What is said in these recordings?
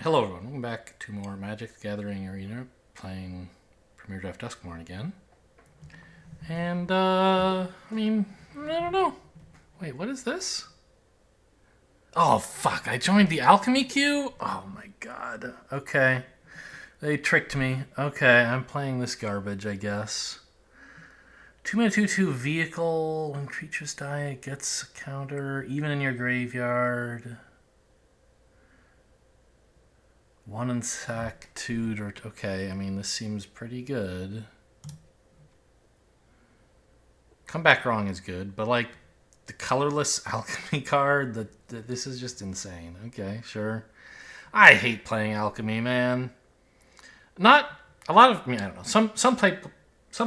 Hello everyone, welcome back to more Magic the Gathering Arena, playing Premier Draft Duskmorn again. And, I don't know. Wait, what is this? Oh, fuck, I joined the Alchemy queue? Oh my god. Okay. They tricked me. Okay, I'm playing this garbage, I guess. 2-mana 2/2 vehicle. When creatures die, it gets a counter, even in your graveyard. One in sack, two. Okay, I mean, this seems pretty good. Come Back Wrong is good, but like the colorless alchemy card, this is just insane. Okay, sure. I hate playing alchemy, man. Not a lot of. I mean, I don't know. Some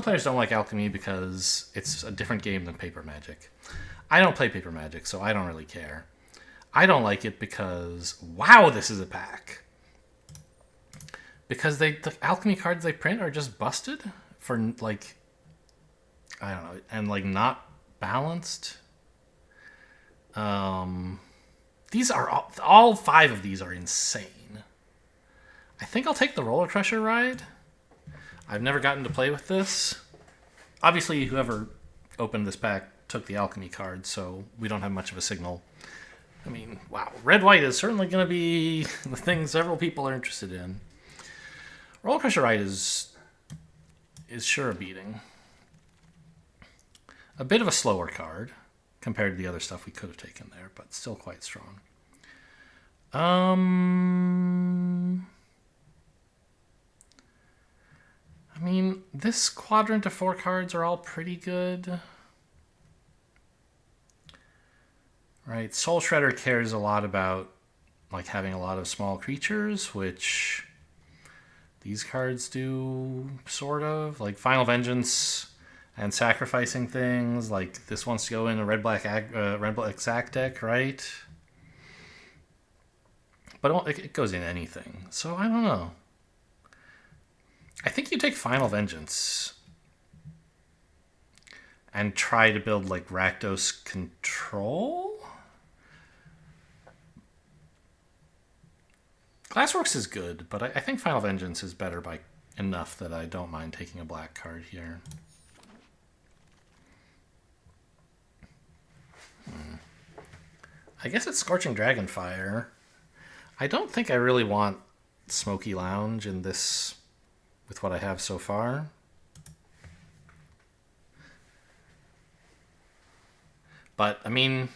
players don't like alchemy because it's a different game than paper magic. I don't play paper magic, so I don't really care. I don't like it because wow, this is a pack. Because the alchemy cards they print are just busted for like, I don't know, and like not balanced. These are all five of these are insane. I think I'll take the Roller Crusher ride. I've never gotten to play with this. Obviously, whoever opened this pack took the alchemy card, so we don't have much of a signal. I mean, wow, red-white is certainly going to be the thing several people are interested in. Roller Crusher Ride is sure a beating. A bit of a slower card compared to the other stuff we could have taken there, but still quite strong. I mean, this quadrant of 4 cards are all pretty good. Right, Soul Shredder cares a lot about like having a lot of small creatures, which these cards do, sort of. Like Final Vengeance and sacrificing things. Like this wants to go in a red-black sack deck, right? But it goes in anything. So I don't know. I think you take Final Vengeance and try to build like Rakdos Control? Glassworks is good, but I think Final Vengeance is better by enough that I don't mind taking a black card here. I guess it's Scorching Dragonfire. I don't think I really want Smoky Lounge in this with what I have so far. But, I mean,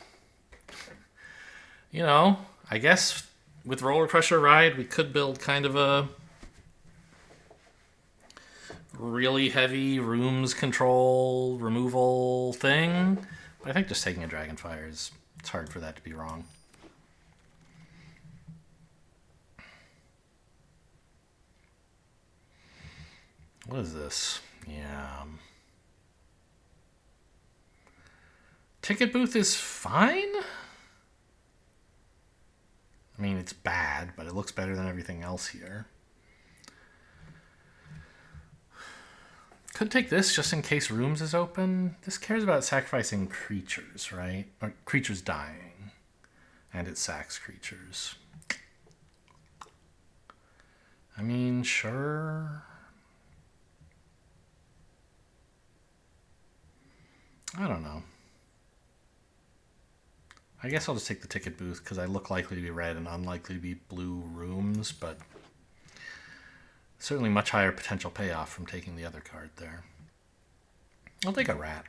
you know, I guess with Roller Crusher Ride, we could build kind of a really heavy rooms control removal thing. But I think just taking a Dragonfire is, it's hard for that to be wrong. What is this? Yeah. Ticket booth is fine. I mean, it's bad, but it looks better than everything else here. Could take this just in case rooms is open. This cares about sacrificing creatures, right? Or creatures dying. And it sacks creatures. I mean, sure. I don't know. I guess I'll just take the ticket booth because I look likely to be red and unlikely to be blue rooms, but certainly much higher potential payoff from taking the other card there. I'll take a rat.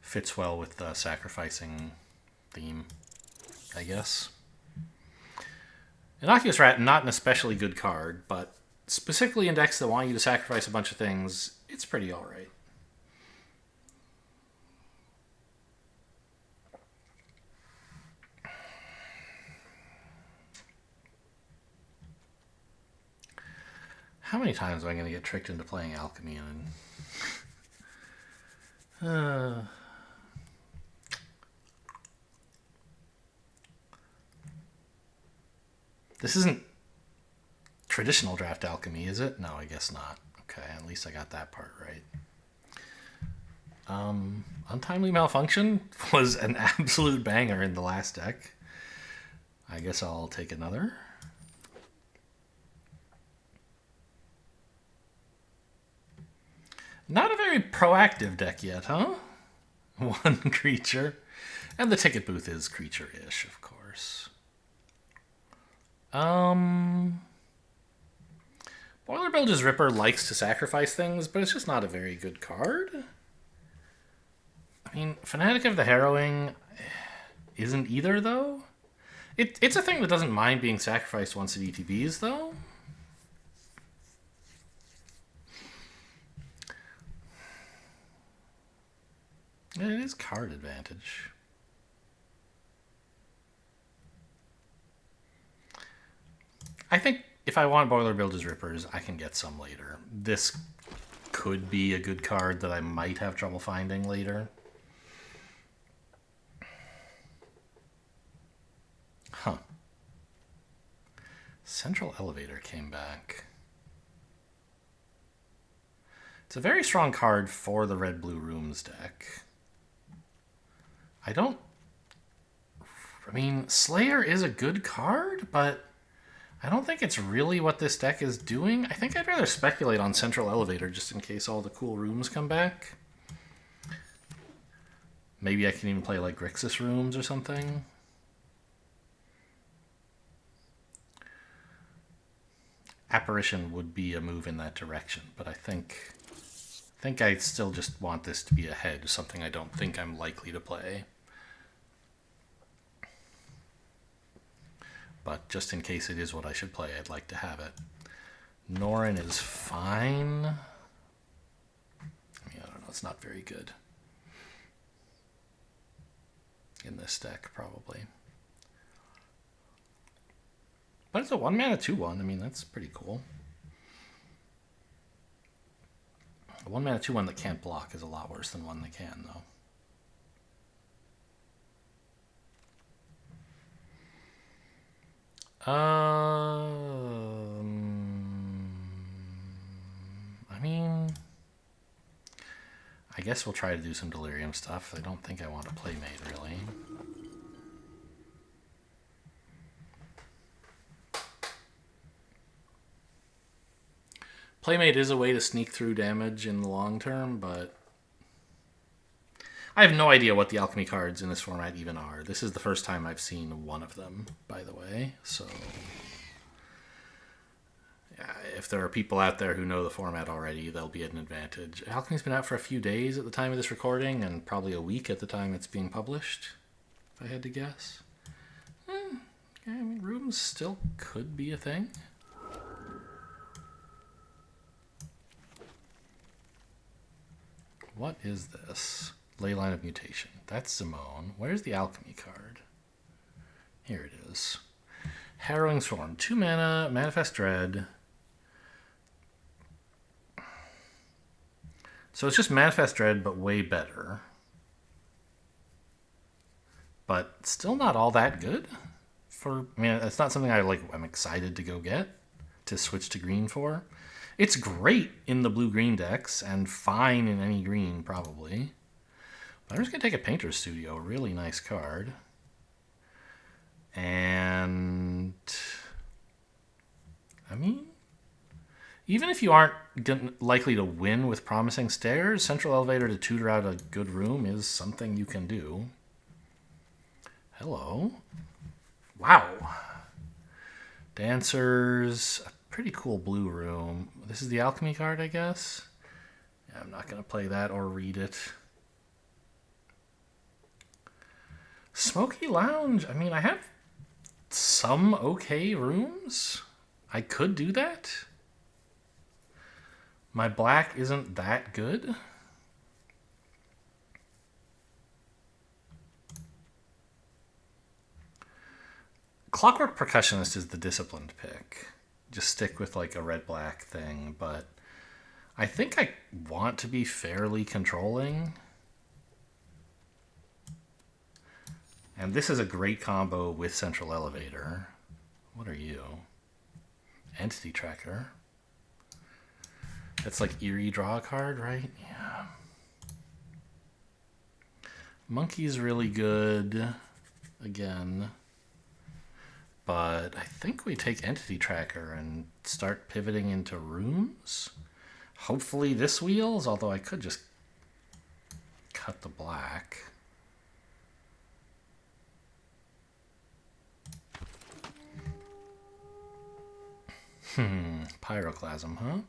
Fits well with the sacrificing theme, I guess. Innocuous Rat, not an especially good card, but specifically in decks that want you to sacrifice a bunch of things, it's pretty alright. How many times am I going to get tricked into playing Alchemy? This isn't traditional draft Alchemy, is it? No, I guess not. Okay, at least I got that part right. Untimely Malfunction was an absolute banger in the last deck. I guess I'll take another. Not a very proactive deck yet, huh? One creature. And the ticket booth is creature-ish, of course. Boiler Bilge's Ripper likes to sacrifice things, but it's just not a very good card. I mean, Fanatic of the Harrowing isn't either, though. It's a thing that doesn't mind being sacrificed once it ETBs, though. It is card advantage. I think if I want Boiler Bilge's Rippers, I can get some later. This could be a good card that I might have trouble finding later. Huh. Central Elevator came back. It's a very strong card for the red-blue rooms deck. I mean, Slayer is a good card, but I don't think it's really what this deck is doing. I think I'd rather speculate on Central Elevator just in case all the cool rooms come back. Maybe I can even play like Grixis rooms or something. Apparition would be a move in that direction, but I think I still just want this to be a hedge, something I don't think I'm likely to play. But just in case it is what I should play, I'd like to have it. Norin is fine. I mean, I don't know, it's not very good. In this deck, probably. But it's a 1-mana 2/1. I mean, that's pretty cool. A 1-mana 2/1 that can't block is a lot worse than one that can, though. I mean, I guess we'll try to do some Delirium stuff. I don't think I want to Playmate, really. Playmate is a way to sneak through damage in the long term, but I have no idea what the Alchemy cards in this format even are. This is the first time I've seen one of them, by the way. So yeah, if there are people out there who know the format already, they'll be at an advantage. Alchemy's been out for a few days at the time of this recording, and probably a week at the time it's being published, if I had to guess. I mean, rooms still could be a thing. What is this? Leyline of Mutation. That's Simone. Where's the Alchemy card? Here it is. Harrowing Swarm. 2 mana, Manifest Dread. So it's just Manifest Dread, but way better. But still not all that good. I mean, it's not something I'm excited to go get, to switch to green for. It's great in the blue-green decks, and fine in any green, probably. But I'm just going to take a Painter's Studio, a really nice card. And I mean, even if you aren't likely to win with Promising Stairs, Central Elevator to tutor out a good room is something you can do. Hello. Wow. Dancers, a pretty cool blue room. This is the Alchemy card, I guess. Yeah, I'm not going to play that or read it. Smoky Lounge. I mean, I have some okay rooms. I could do that. My black isn't that good. Clockwork Percussionist is the disciplined pick. Just stick with like a red-black thing, but I think I want to be fairly controlling. And this is a great combo with Central Elevator. What are you? Entity Tracker. That's like Eerie draw a card, right? Yeah. Monkey's really good. Again. but I think we take Entity Tracker and start pivoting into rooms. Hopefully this wheels, although I could just cut the black. Pyroclasm,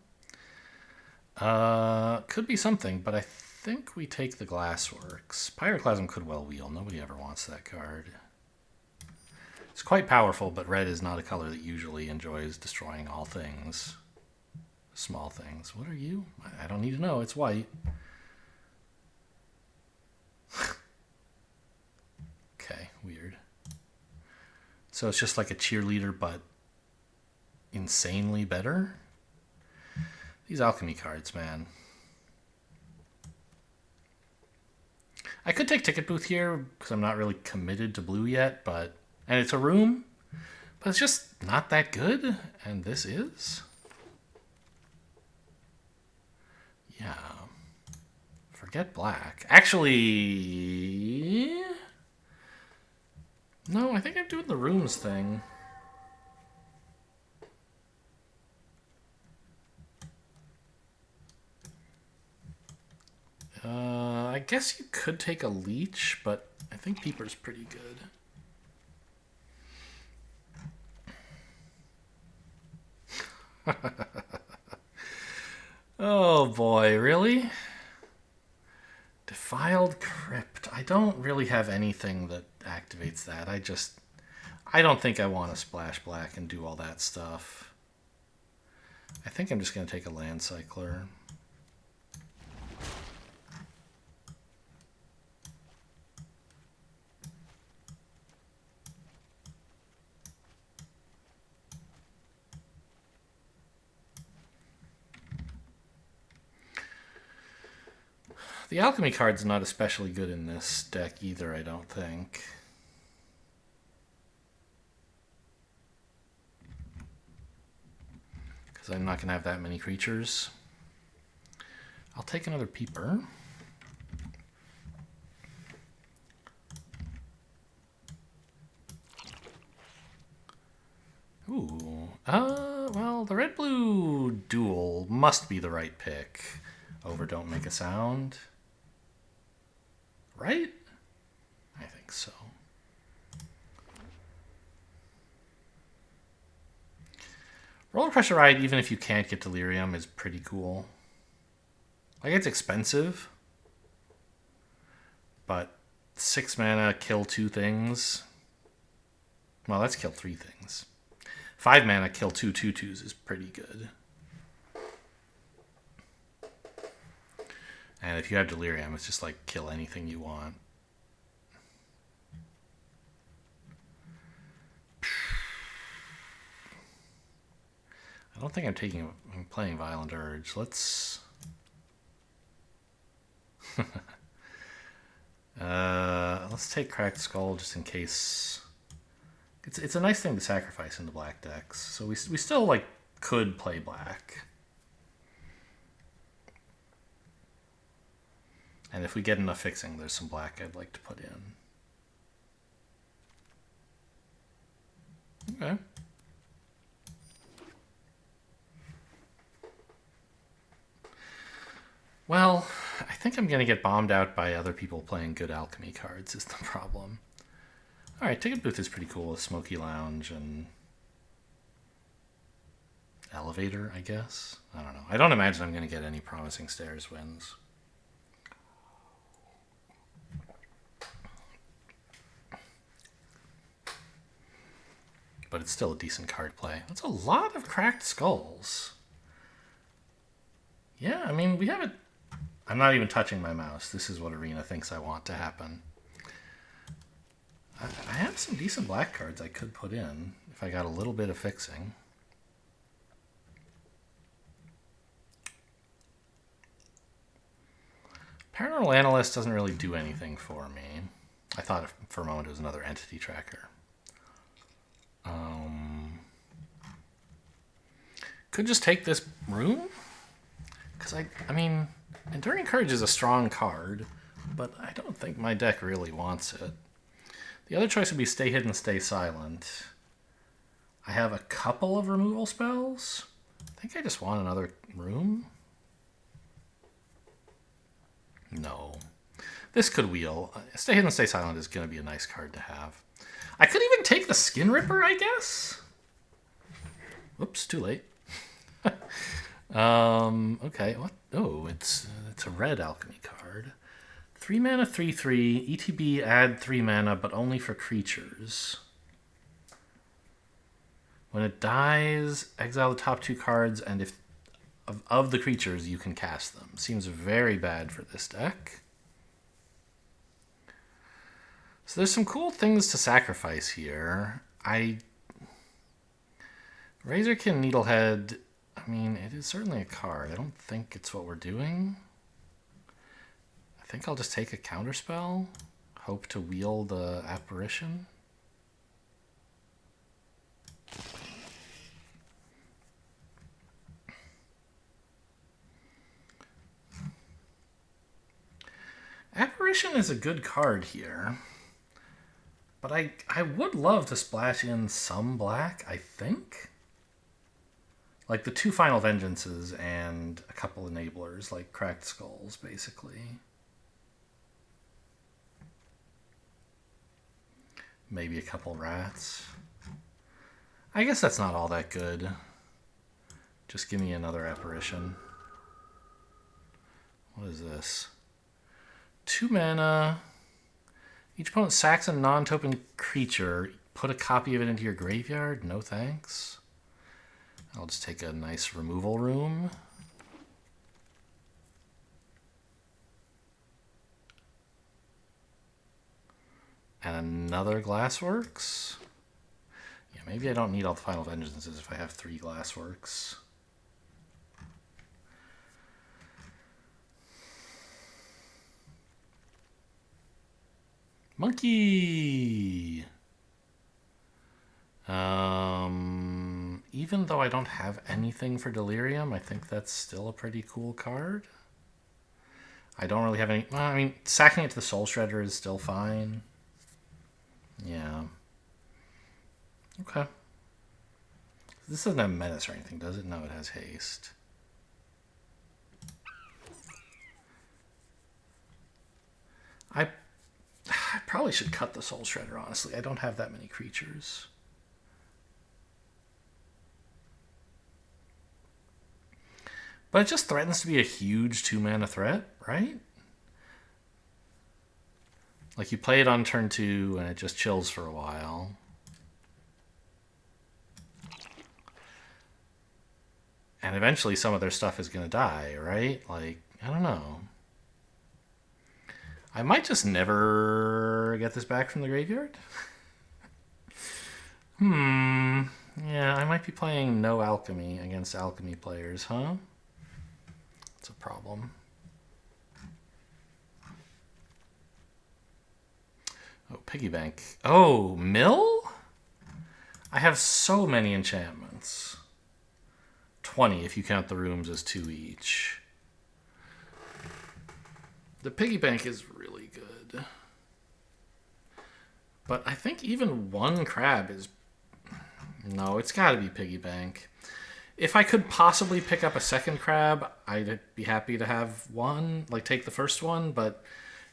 huh? Could be something, but I think we take the Glassworks. Pyroclasm could well wheel. Nobody ever wants that card. It's quite powerful, but red is not a color that usually enjoys destroying all things. Small things. What are you? I don't need to know. It's white. Okay, weird. So it's just like a cheerleader, but insanely better? These alchemy cards, man. I could take Ticket Booth here because I'm not really committed to blue yet, but... And it's a room, but it's just not that good. And this is? Yeah. Forget black. Actually... No, I think I'm doing the rooms thing. I guess you could take a leech, but I think Peeper's pretty good. Oh boy, really? Defiled Crypt. I don't really have anything that activates that. I don't think I want to splash black and do all that stuff. I think I'm just going to take a land cycler. The Alchemy card's not especially good in this deck either, I don't think. Because I'm not going to have that many creatures. I'll take another Peeper. Ooh. Well, the red-blue duel must be the right pick over Don't Make a Sound. Right? I think so. Roller Coaster Ride, even if you can't get Delirium, is pretty cool. Like, it's expensive, but 6 mana, kill 2 things. Well, let's kill 3 things. 5 mana, kill 2 2/2s is pretty good. And if you have Delirium, it's just like kill anything you want. I don't think I'm playing Violent Urge. Let's... let's take Cracked Skull just in case. It's a nice thing to sacrifice in the black decks. So we still like could play black. And if we get enough fixing, there's some black I'd like to put in. Okay. Well, I think I'm going to get bombed out by other people playing good alchemy cards is the problem. Alright, Ticket Booth is pretty cool with Smoky Lounge and Elevator, I guess. I don't know. I don't imagine I'm going to get any Promising Stairs wins. But it's still a decent card play. That's a lot of Cracked Skulls. Yeah, I mean, we have it. I'm not even touching my mouse. This is what Arena thinks I want to happen. I have some decent black cards I could put in if I got a little bit of fixing. Paranormal Analyst doesn't really do anything for me. I thought for a moment it was another Entity Tracker. Could just take this room? Because I mean, Enduring Courage is a strong card, but I don't think my deck really wants it. The other choice would be Stay Hidden, Stay Silent. I have a couple of removal spells. I think I just want another room. No. This could wheel. Stay Hidden, Stay Silent is going to be a nice card to have. I could even take the Skin Ripper, I guess. Oops, too late. Okay, what? Oh, it's a red alchemy card. 3 mana, 3/3. ETB, add 3 mana, but only for creatures. When it dies, exile the top 2 cards, and if of the creatures, you can cast them. Seems very bad for this deck. So there's some cool things to sacrifice here. Razorkin Needlehead, I mean, it is certainly a card. I don't think it's what we're doing. I think I'll just take a counterspell. Hope to wield the Apparition. Apparition is a good card here. But I would love to splash in some black, I think. Like the 2 Final Vengeances and a couple enablers, like Cracked Skulls, basically. Maybe a couple rats. I guess that's not all that good. Just give me another Apparition. What is this? 2 mana. Each opponent sacks a non-token creature. Put a copy of it into your graveyard. No thanks. I'll just take a nice removal room. And another Glassworks. Yeah, maybe I don't need all the Final Vengeances if I have 3 Glassworks. Monkey! Even though I don't have anything for Delirium, I think that's still a pretty cool card. I don't really have any... Well, I mean, sacking it to the Soul Shredder is still fine. Yeah. Okay. This doesn't have Menace or anything, does it? No, it has Haste. I probably should cut the Soul Shredder, honestly. I don't have that many creatures. But it just threatens to be a huge 2-mana threat, right? Like you play it on turn 2 and it just chills for a while. And eventually some of their stuff is going to die, right? Like, I don't know. I might just never get this back from the graveyard. Yeah, I might be playing no Alchemy against Alchemy players, huh? That's a problem. Oh, Piggy Bank. Oh, Mill? I have so many enchantments. 20 if you count the rooms as 2 each. The Piggy Bank is really good. But I think even 1 crab is... No, it's got to be Piggy Bank. If I could possibly pick up a second crab, I'd be happy to have one. Like, take the first one, but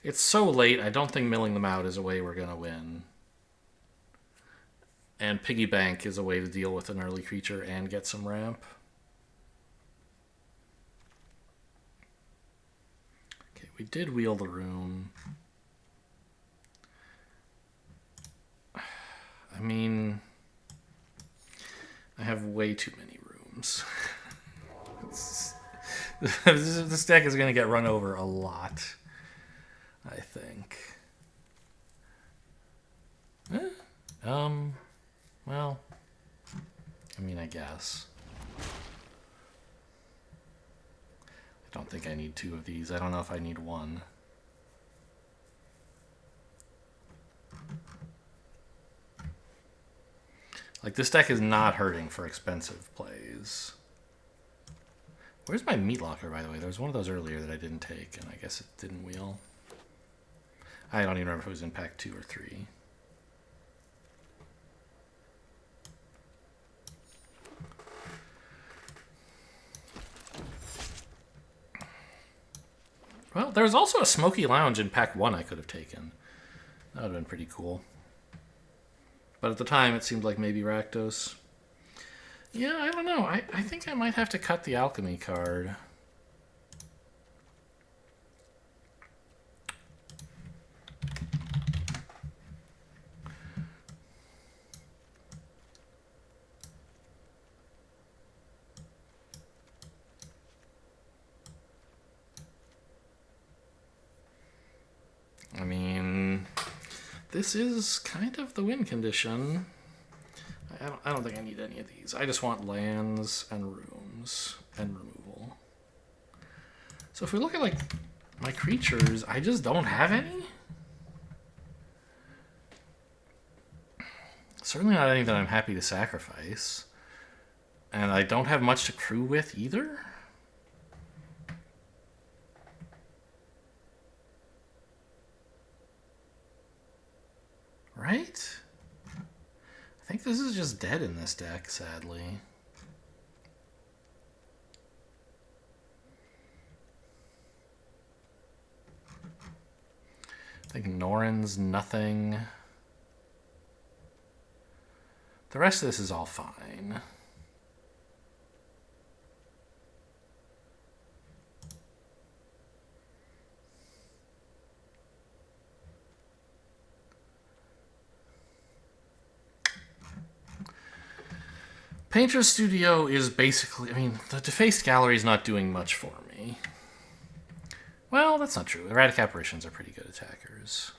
it's so late, I don't think milling them out is a way we're going to win. And Piggy Bank is a way to deal with an early creature and get some ramp. Okay, we did wheel the room. I mean, I have way too many rooms. This deck is going to get run over a lot, I think. Well, I mean, I guess. I don't think I need 2 of these. I don't know if I need 1. Like, this deck is not hurting for expensive plays. Where's my Meat Locker, by the way? There was one of those earlier that I didn't take, and I guess it didn't wheel. I don't even remember if it was in pack 2 or 3. there's also a Smoky Lounge in pack 1 I could have taken. That would have been pretty cool. But at the time, it seemed like maybe Rakdos. Yeah, I don't know. I think I might have to cut the Alchemy card. I mean, this is kind of the win condition. I don't think I need any of these. I just want lands and rooms and removal. So if we look at like my creatures, I just don't have any. Certainly not any that I'm happy to sacrifice. And I don't have much to crew with either. Right? I think this is just dead in this deck, sadly. I think Norin's nothing. The rest of this is all fine. Painter's Studio is basically, I mean, the Defaced Gallery is not doing much for me. Well, that's not true. Erratic Apparitions are pretty good attackers.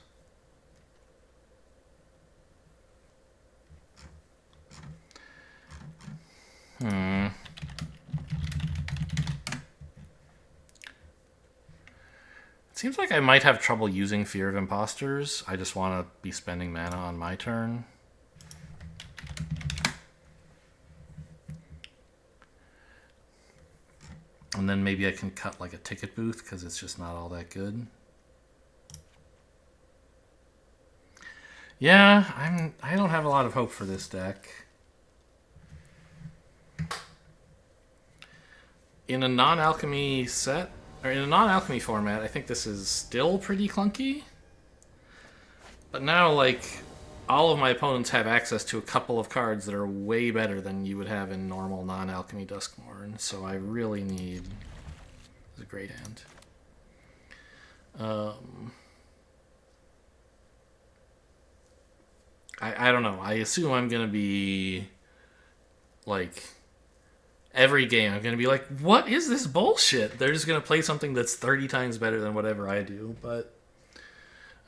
It seems like I might have trouble using Fear of Imposters. I just want to be spending mana on my turn. And then maybe I can cut like a ticket booth because it's just not all that good. Yeah, I don't have a lot of hope for this deck. In a non-alchemy set, or in a non-alchemy format, I think this is still pretty clunky. But now, like, all of my opponents have access to a couple of cards that are way better than you would have in normal non-alchemy Duskmourn, so I really need... It's a great hand. I don't know. I assume I'm going to be, like... Every game, I'm going to be like, what is this bullshit? They're just going to play something that's 30 times better than whatever I do, but...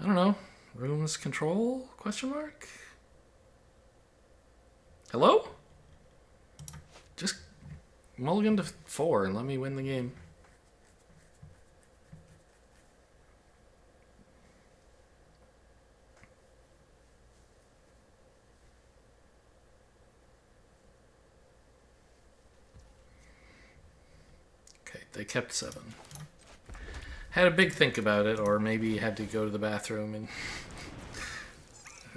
I don't know. Rooms control? Question mark? Hello? Just mulligan to 4 and let me win the game. Okay, they kept 7. Had a big think about it, or maybe had to go to the bathroom and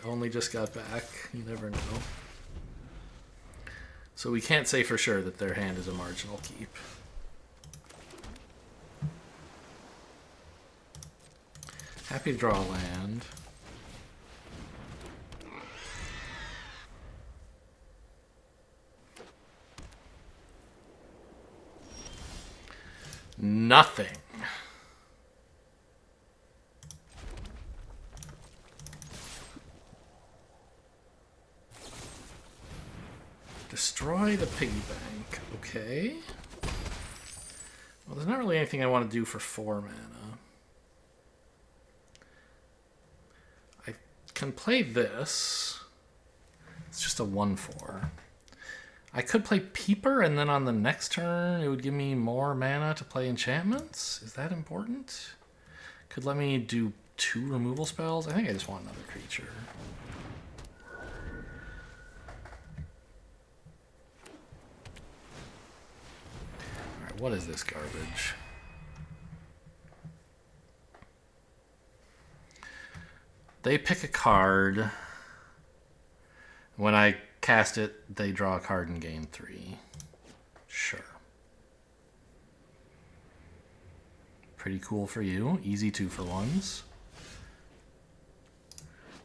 only just got back. You never know. So we can't say for sure that their hand is a marginal keep. Happy to draw a land. Nothing. Destroy the piggy bank. Okay. Well, there's not really anything I want to do for 4 mana. I can play this. It's just a 1/4. I could play Peeper, and then on the next turn, it would give me more mana to play enchantments. Is that important? Could let me do 2 removal spells. I think I just want another creature. Alright, what is this garbage? They pick a card. When I cast it, they draw a card and gain 3. Sure. Pretty cool for you. Easy 2-for-1s.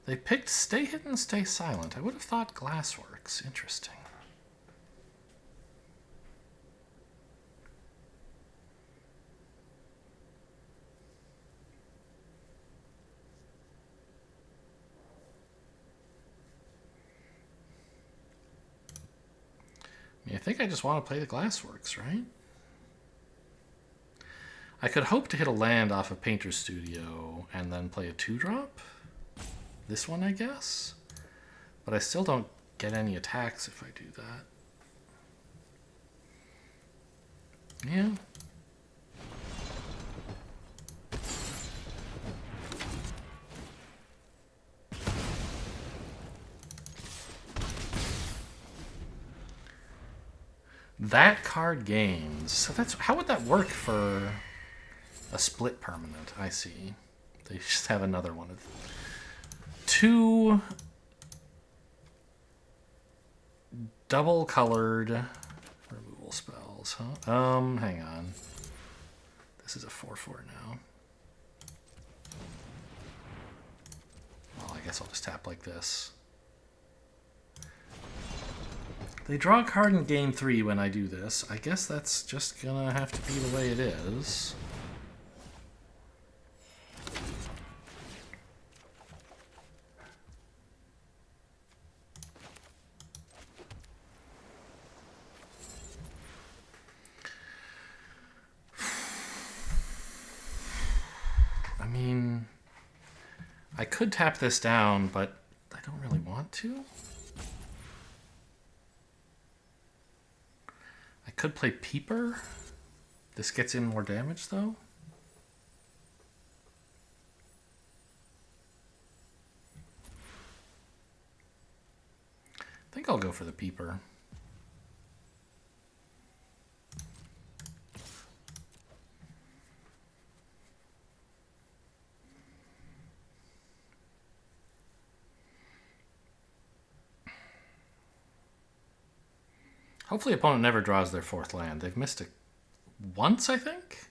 They picked Stay Hidden, Stay Silent. I would have thought Glassworks. Interesting. I mean, I think I just want to play the Glassworks, right? I could hope to hit a land off of Painter's Studio and then play a 2-drop. This one, I guess. But I still don't get any attacks if I do that. Yeah. That card gains. So that's how would that work for a split permanent? I see. They just have another one of 2 double colored removal spells, huh? Hang on. This is a 4/4 now. Well, I guess I'll just tap like this. They draw a card in game 3 when I do this. I guess that's just gonna have to be the way it is. I mean, I could tap this down, but I don't really want to. I could play Peeper. This gets in more damage, though. I think I'll go for the Peeper. Hopefully opponent never draws their 4th land. They've missed it once, I think?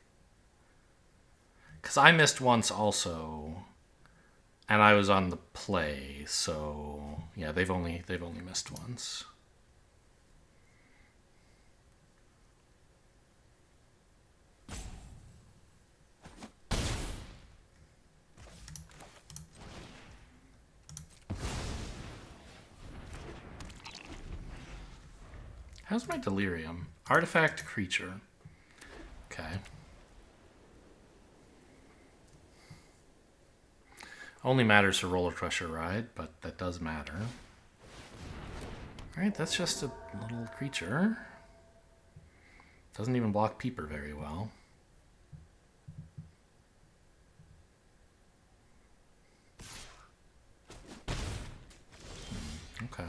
Because I missed once also, and I was on the play, so yeah, they've only missed once. How's my Delirium? Artifact creature. Okay. Only matters for Roller Crusher Ride, but that does matter. Alright, that's just a little creature. Doesn't even block Peeper very well. Okay.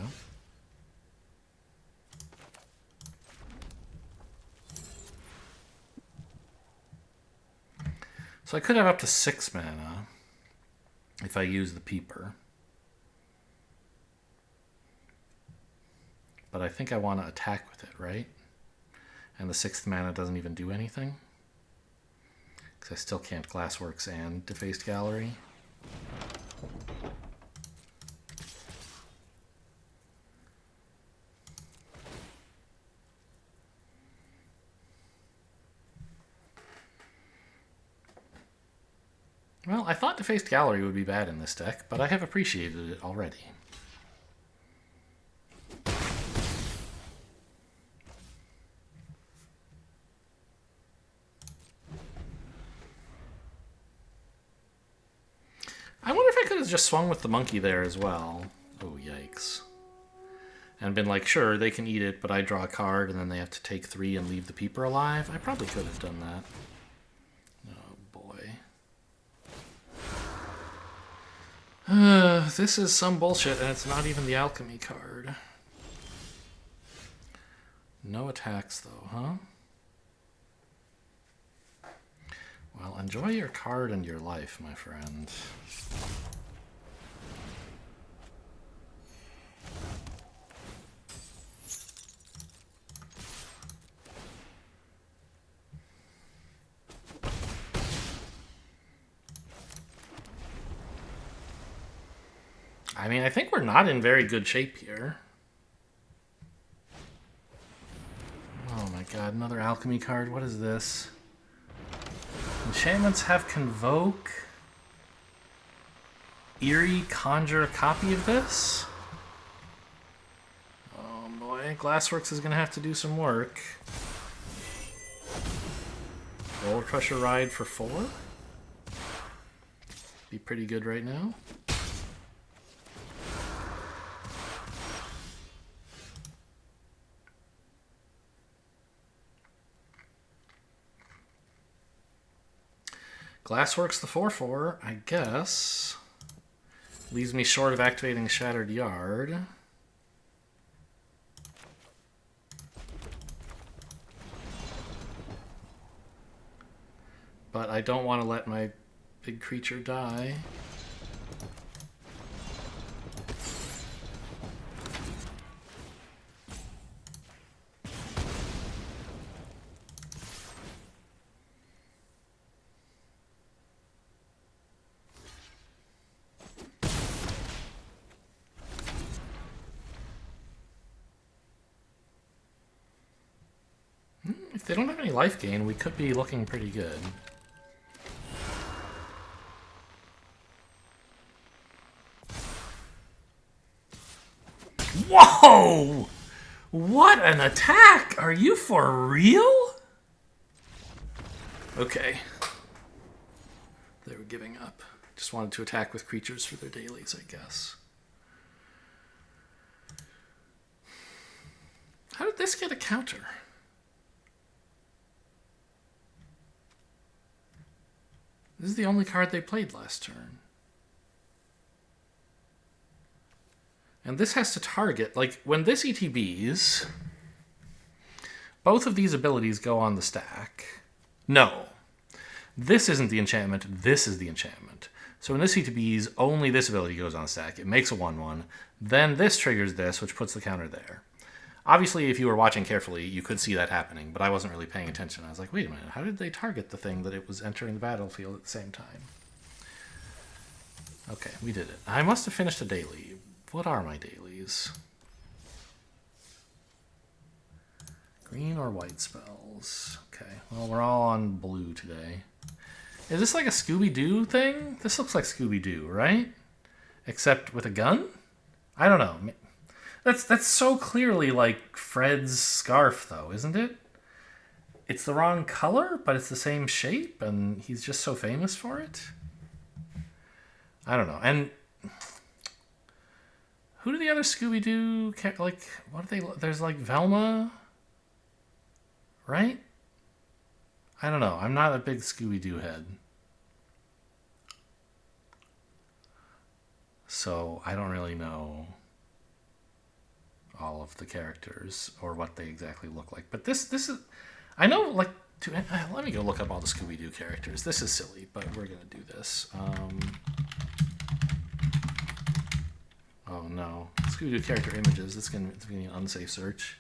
So I could have up to 6 mana if I use the Peeper. But I think I want to attack with it, right? And the 6th mana doesn't even do anything. Because I still can't Glassworks and Defaced Gallery. Well, I thought Defaced Gallery would be bad in this deck, but I have appreciated it already. I wonder if I could have just swung with the monkey there as well. Oh, yikes. And been like, sure, they can eat it, but I draw a card, and then they have to take 3 and leave the Peeper alive. I probably could have done that. This is some bullshit, and it's not even the Alchemy card. No attacks, though, huh? Well, enjoy your card and your life, my friend. I mean, I think we're not in very good shape here. Oh my god, another alchemy card. What is this? Enchantments have Convoke. Eerie, conjure a copy of this? Oh boy, Glassworks is going to have to do some work. Roller Pressure Ride for 4? Be pretty good right now. Glassworks the 4/4, I guess. Leaves me short of activating Shattered Yard. But I don't want to let my big creature die. If they don't have any life gain, we could be looking pretty good. Whoa! What an attack! Are you for real? Okay. They were giving up. Just wanted to attack with creatures for their dailies, I guess. How did this get a counter? This is the only card they played last turn. And this has to target, like, when this ETBs, both of these abilities go on the stack. No. This isn't the enchantment, this is the enchantment. So when this ETBs, only this ability goes on the stack. It makes a 1/1. Then this triggers this, which puts the counter there. Obviously, if you were watching carefully, you could see that happening, but I wasn't really paying attention. I was like, wait a minute, how did they target the thing that it was entering the battlefield at the same time? Okay, we did it. I must have finished a daily. What are my dailies? Green or white spells? Okay, well, we're all on blue today. Is this like a Scooby-Doo thing? This looks like Scooby-Doo, right? Except with a gun? I don't know. That's so clearly like Fred's scarf, though, isn't it? It's the wrong color, but it's the same shape, and he's just so famous for it. I don't know. And who do the other Scooby-Doo, like, what are they, there's like Velma, right? I don't know. I'm not a big Scooby-Doo head. So I don't really know all of the characters or what they exactly look like. But this is, I know, like, let me go look up all the Scooby-Doo characters. This is silly, but we're going to do this. Oh no. Scooby-Doo character images. It's going to be an unsafe search.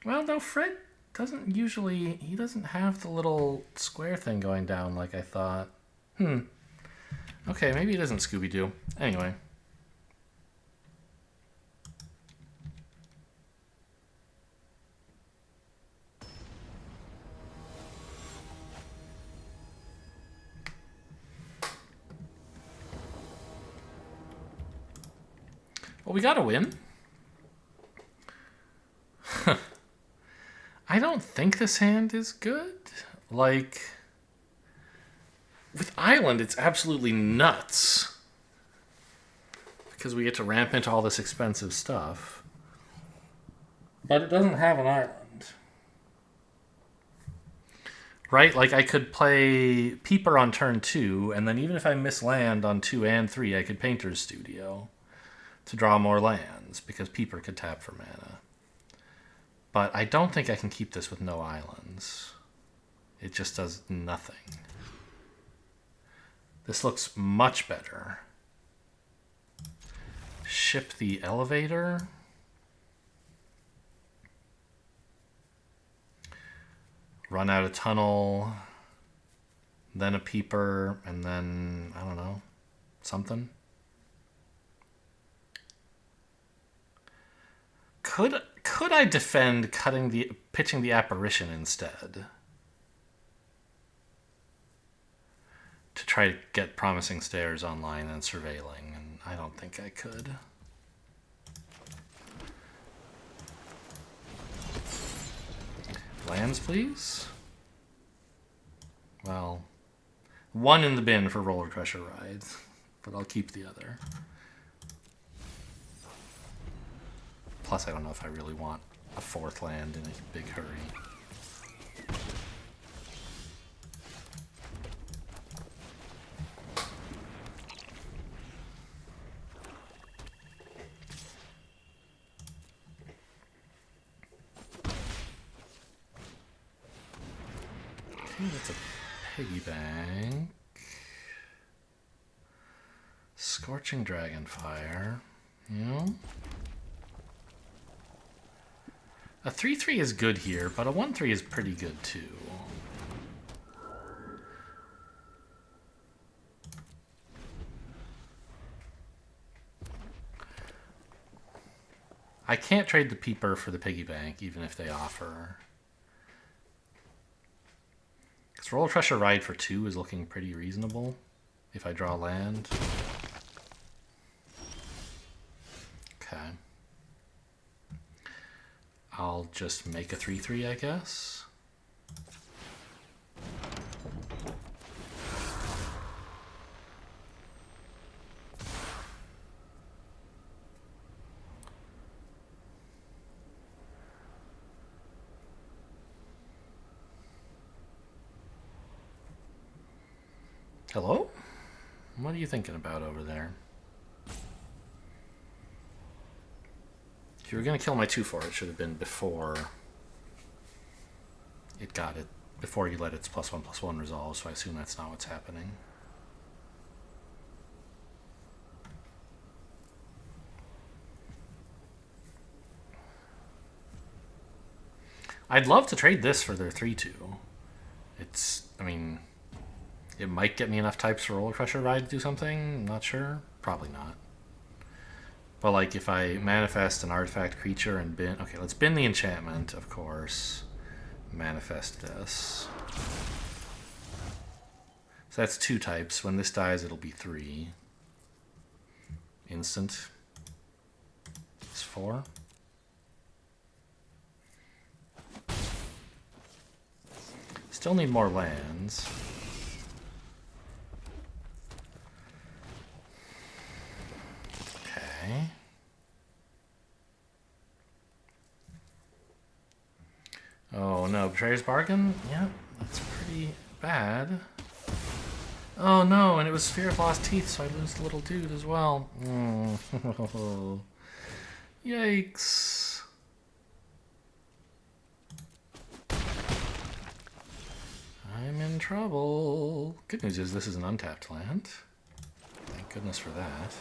Well, no, Fred doesn't usually, he doesn't have the little square thing going down like I thought. Okay, maybe it isn't Scooby-Doo. Anyway. Well, we gotta win. I don't think this hand is good. Like, with Island, it's absolutely nuts. Because we get to ramp into all this expensive stuff. But it doesn't have an island. Right? Like, I could play Peeper on turn 2, and then even if I miss land on 2 and 3, I could Painter's Studio to draw more lands, because Peeper could tap for mana. But I don't think I can keep this with no islands. It just does nothing. This looks much better. Ship the elevator. Run out a tunnel. Then a Peeper, and then, I don't know, something. Could I defend pitching the apparition instead? To try to get promising stairs online and surveilling, and I don't think I could. Lands, please? Well, one in the bin for roller pressure rides, but I'll keep the other. Plus, I don't know if I really want a fourth land in a big hurry. Okay, that's a piggy bank. Scorching Dragonfire. Yeah. A 3/3 is good here, but a 1/3 is pretty good too. I can't trade the Peeper for the piggy bank, even if they offer. Because Roller Pressure Ride for 2 is looking pretty reasonable if I draw land. Okay. I'll just make a 3/3, I guess. Hello? What are you thinking about over there? If you were going to kill my 2/4, it should have been before it got it. Before you let its +1/+1 resolve, so I assume that's not what's happening. I'd love to trade this for their 3/2. I mean, it might get me enough types for Roller Pressure Ride to do something. I'm not sure. Probably not. But like if I manifest an artifact creature and bin... Okay, let's bin the enchantment, of course. Manifest this. So that's 2 types. When this dies, it'll be 3. Instant. It's 4. Still need more lands. Okay. Oh no, Betrayer's Bargain? Yeah, that's pretty bad. Oh no, and it was Sphere of Lost Teeth, so I lose the little dude as well. Oh. Yikes. I'm in trouble. Good news is this is an untapped land. Thank goodness for that.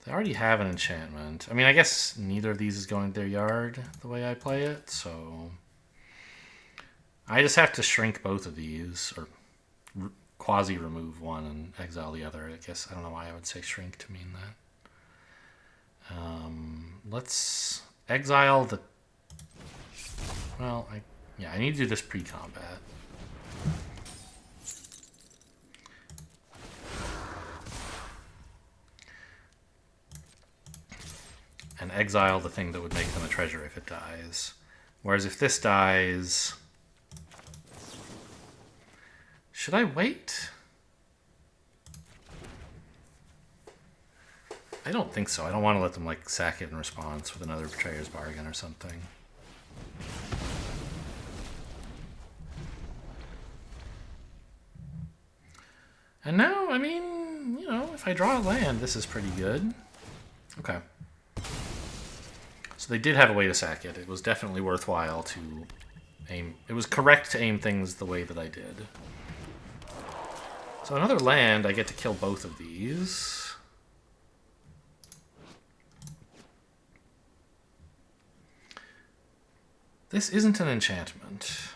They already have an enchantment. I mean, I guess neither of these is going to their yard the way I play it, so... I just have to shrink both of these, or quasi-remove one and exile the other. I guess, I don't know why I would say shrink to mean that. Let's exile the... Well, I need to do this pre-combat. And exile the thing that would make them a treasure if it dies. Whereas if this dies... Should I wait? I don't think so. I don't want to let them like sack it in response with another Betrayer's Bargain or something. And now, I mean, you know, if I draw a land, this is pretty good. Okay. So they did have a way to sack it. It was definitely worthwhile to aim. It was correct to aim things the way that I did. So another land, I get to kill both of these. This isn't an enchantment.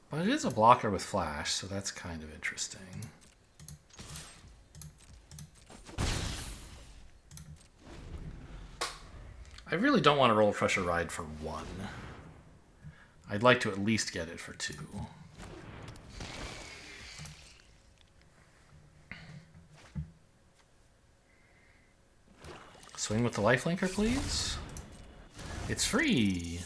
But it is a blocker with flash, so that's kind of interesting. I really don't want to roll Pressure Ride for 1. I'd like to at least get it for 2. Swing with the lifelinker, please. It's free.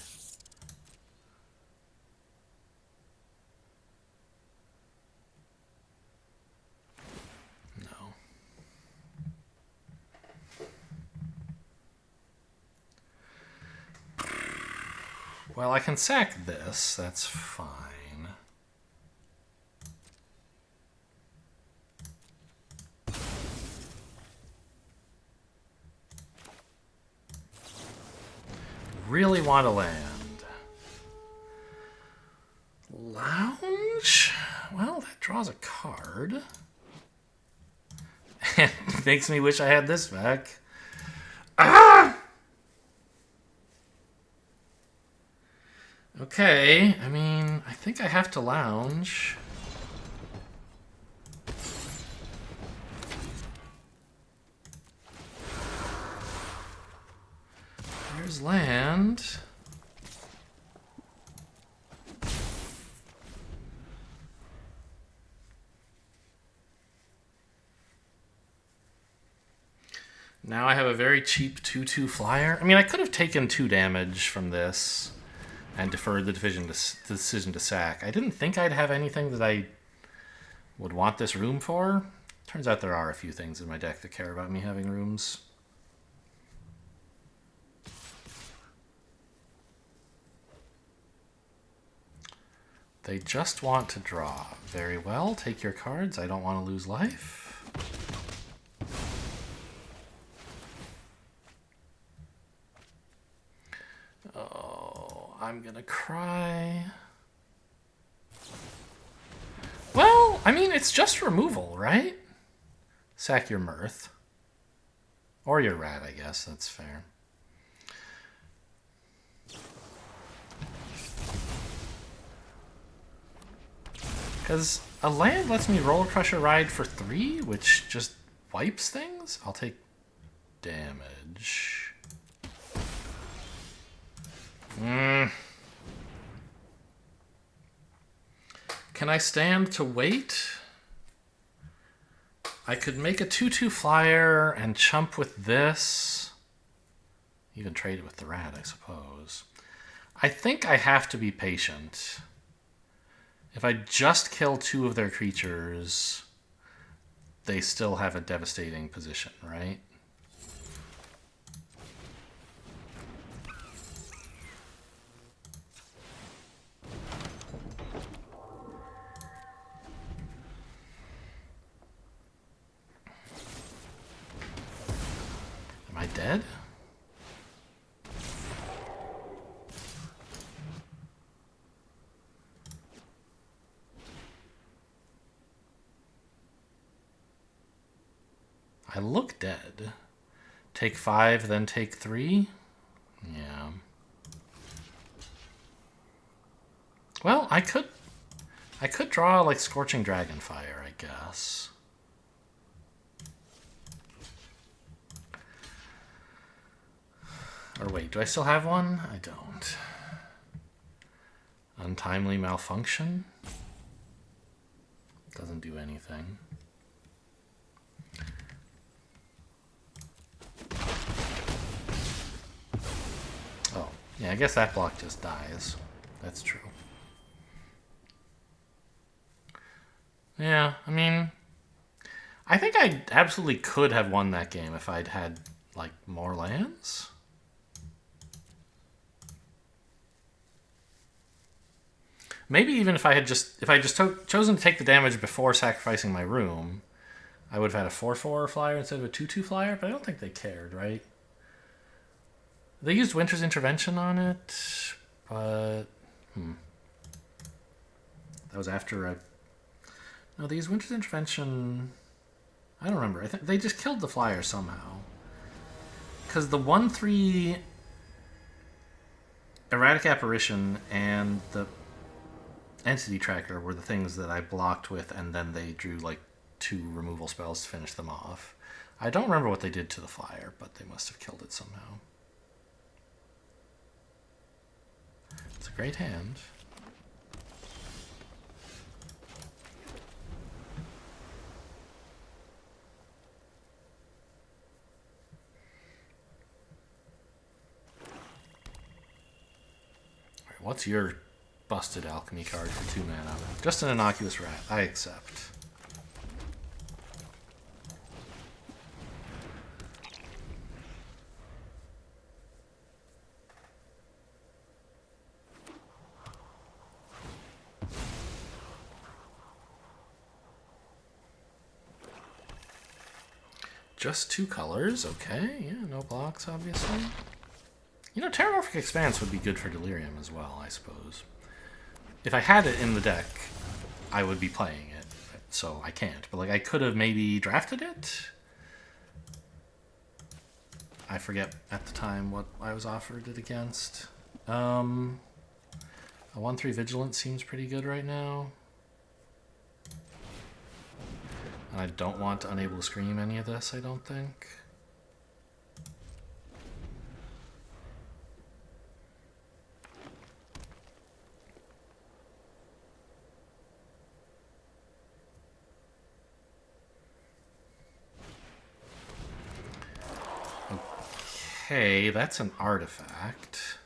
No. Well, I can sack this. That's fine. Really want to land. Lounge? Well, that draws a card. And makes me wish I had this back. Ah! Okay, I mean, I think I have to lounge. There's land. Now I have a very cheap 2/2 flyer. I mean, I could have taken 2 damage from this and deferred the decision to sack. I didn't think I'd have anything that I would want this room for. Turns out there are a few things in my deck that care about me having rooms. They just want to draw. Very well, take your cards. I don't want to lose life. Oh, I'm gonna cry. Well, I mean, it's just removal, right? Sack your Mirth. Or your Rat, I guess. That's fair. Because a land lets me roll Pressure Ride for 3, which just wipes things. I'll take damage. Can I stand to wait? I could make a 2/2 flyer and chump with this. Even trade it with the Rat, I suppose. I think I have to be patient. If I just kill 2 of their creatures, they still have a devastating position, right? Am I dead? I look dead. Take 5, then take 3? Yeah. Well, I could draw like Scorching Dragonfire, I guess. Or wait, do I still have one? I don't. Untimely Malfunction? Doesn't do anything. Oh, yeah, I guess that block just dies. That's true. Yeah, I mean, I think I absolutely could have won that game if I'd had, like, more lands. Maybe even if I had chosen to take the damage before sacrificing my room, I would have had a 4/4 flyer instead of a 2/2 flyer, but I don't think they cared, right? They used Winter's Intervention on it, but that was after I... No, they used Winter's Intervention... I don't remember. I think they just killed the flyer somehow. Because the 1/3 Erratic Apparition and the Entity Tracker were the things that I blocked with, and then they drew like 2 removal spells to finish them off. I don't remember what they did to the flyer, but they must have killed it somehow. It's a great hand. All right, what's your busted alchemy card for 2 mana? Just an innocuous rat. I accept. Just 2 colors, okay. Yeah, no blocks, obviously. You know, Terramorphic Expanse would be good for Delirium as well, I suppose. If I had it in the deck, I would be playing it. So I can't. But, like, I could have maybe drafted it? I forget at the time what I was offered it against. A 1/3 Vigilance seems pretty good right now. And I don't want to Unable to Scream any of this, I don't think. Okay, that's an artifact.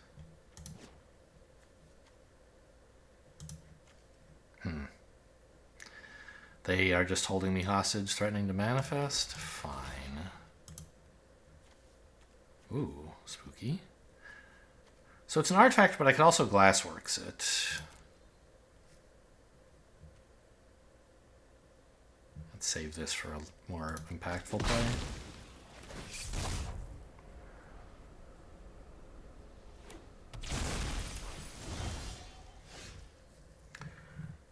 They are just holding me hostage, threatening to manifest? Fine. Ooh, spooky. So it's an artifact, but I could also Glassworks it. Let's save this for a more impactful play.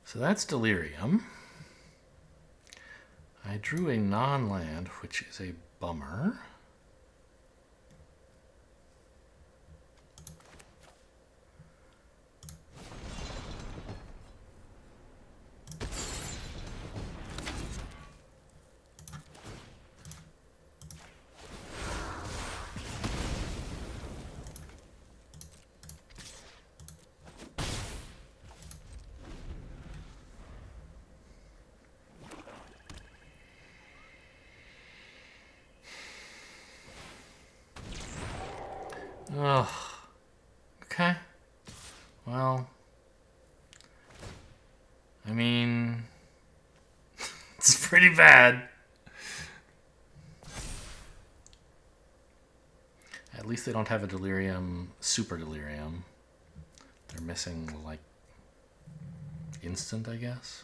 So that's Delirium. I drew a non-land, which is a bummer. Ugh. Okay. Well. I mean... it's pretty bad. At least they don't have a Delirium, Super Delirium. They're missing, like, instant, I guess.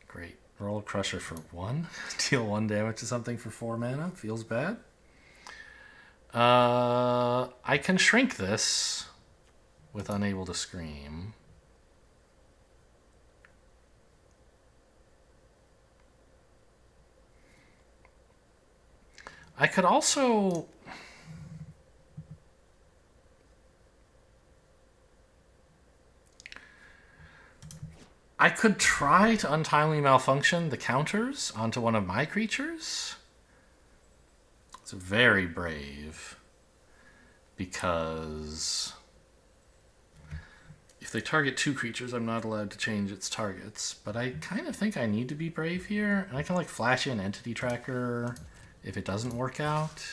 Great. Roll Crusher for 1. Deal 1 damage to something for 4 mana. Feels bad. I can shrink this with Unable to Scream. I could also... I could try to Untimely Malfunction the counters onto one of my creatures. It's very brave. Because... if they target 2 creatures, I'm not allowed to change its targets. But I kind of think I need to be brave here. And I can, like, flash in Entity Tracker if it doesn't work out.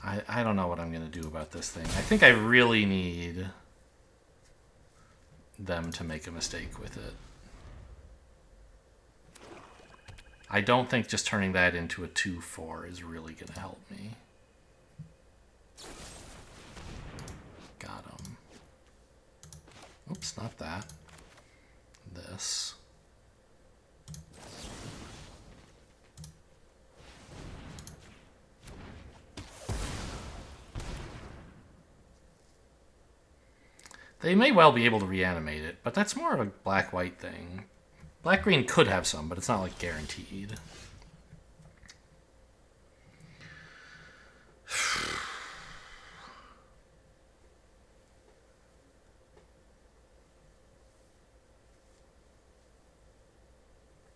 I don't know what I'm going to do about this thing. I think I really need them to make a mistake with it. I don't think just turning that into a 2/4 is really going to help me. Got him. Oops, not that. This. They may well be able to reanimate it, but that's more of a black-white thing. Black-green could have some, but it's not, like, guaranteed.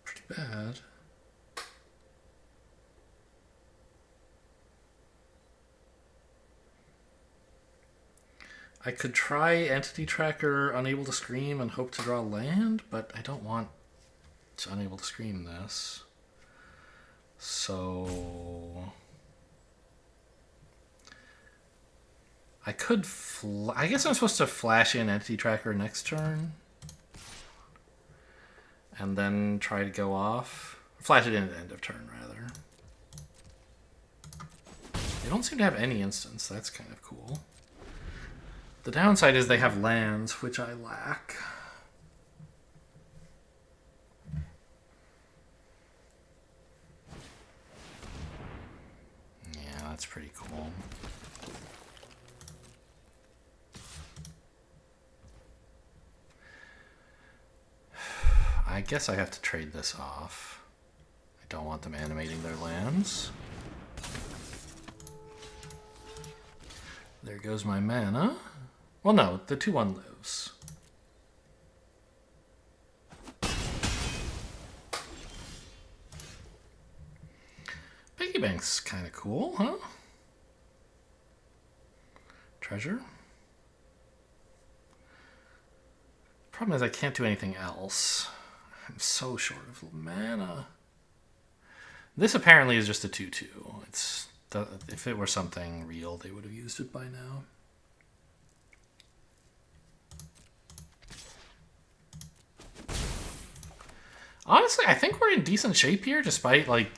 Pretty bad. I could try Entity Tracker, Unable to Scream, and hope to draw land, but I don't want to Unable to Scream this. So... I could... I guess I'm supposed to flash in Entity Tracker next turn. And then try to go off. Flash it in at the end of turn, rather. They don't seem to have any instants. That's kind of cool. The downside is they have lands, which I lack. Yeah, that's pretty cool. I guess I have to trade this off. I don't want them animating their lands. There goes my mana. Well, no, the 2/1 lives. Piggy bank's kind of cool, huh? Treasure. Problem is I can't do anything else. I'm so short of mana. This apparently is just a 2/2. If it were something real, they would have used it by now. Honestly, I think we're in decent shape here, despite, like,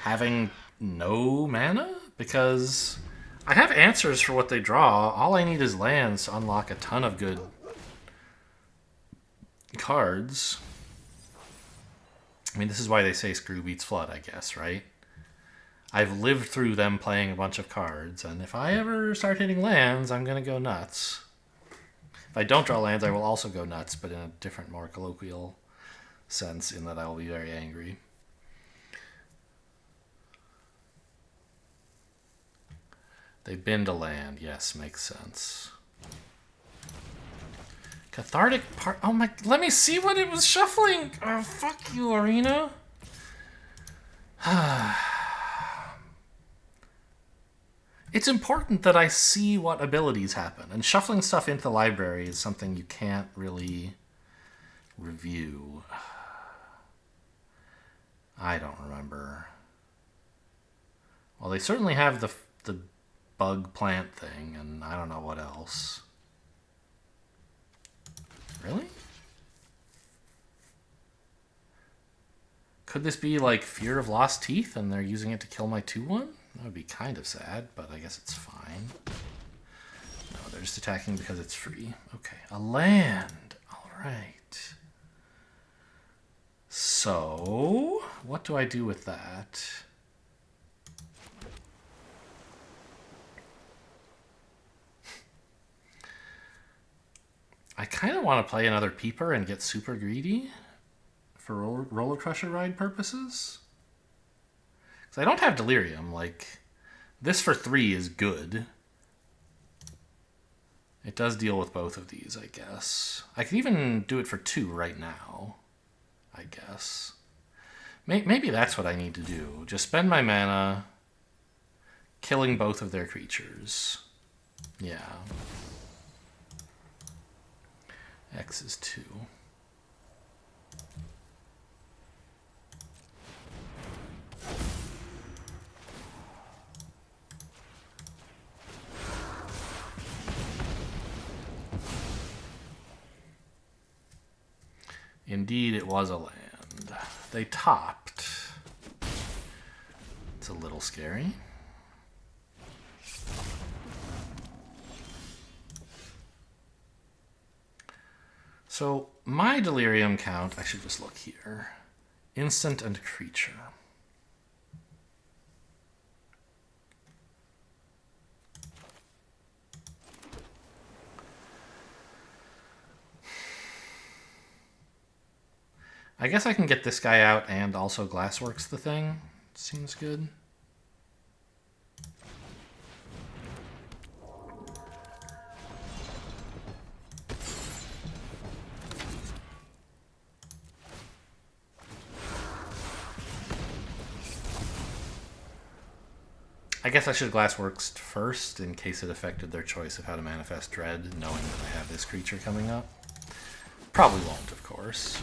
having no mana, because I have answers for what they draw. All I need is lands to unlock a ton of good cards. I mean, this is why they say screw beats flood, I guess, right? I've lived through them playing a bunch of cards, and if I ever start hitting lands, I'm going to go nuts. If I don't draw lands, I will also go nuts, but in a different, more colloquial sense, in that I will be very angry. They bend a land. Yes, makes sense. Cathartic part. Oh my. Let me see what it was shuffling. Oh, fuck you, Arena. It's important that I see what abilities happen. And shuffling stuff into the library is something you can't really review. I don't remember. Well, they certainly have the bug plant thing, and I don't know what else. Really? Could this be like Fear of Lost Teeth and they're using it to kill my 2/1? That would be kind of sad, but I guess it's fine. No, they're just attacking because it's free. Okay, a land. All right. So, what do I do with that? I kind of want to play another Peeper and get super greedy for Roller Crusher Ride purposes. Because I don't have Delirium. Like, this for 3 is good. It does deal with both of these, I guess. I could even do it for 2 right now, I guess. Maybe that's what I need to do. Just spend my mana killing both of their creatures. Yeah. X is 2. Indeed, it was a land. They topped. It's a little scary. So, my Delirium count, I should just look here. Instant and creature. I guess I can get this guy out and also Glassworks the thing. Seems good. I guess I should Glassworks first in case it affected their choice of how to manifest Dread, knowing that I have this creature coming up. Probably won't, of course.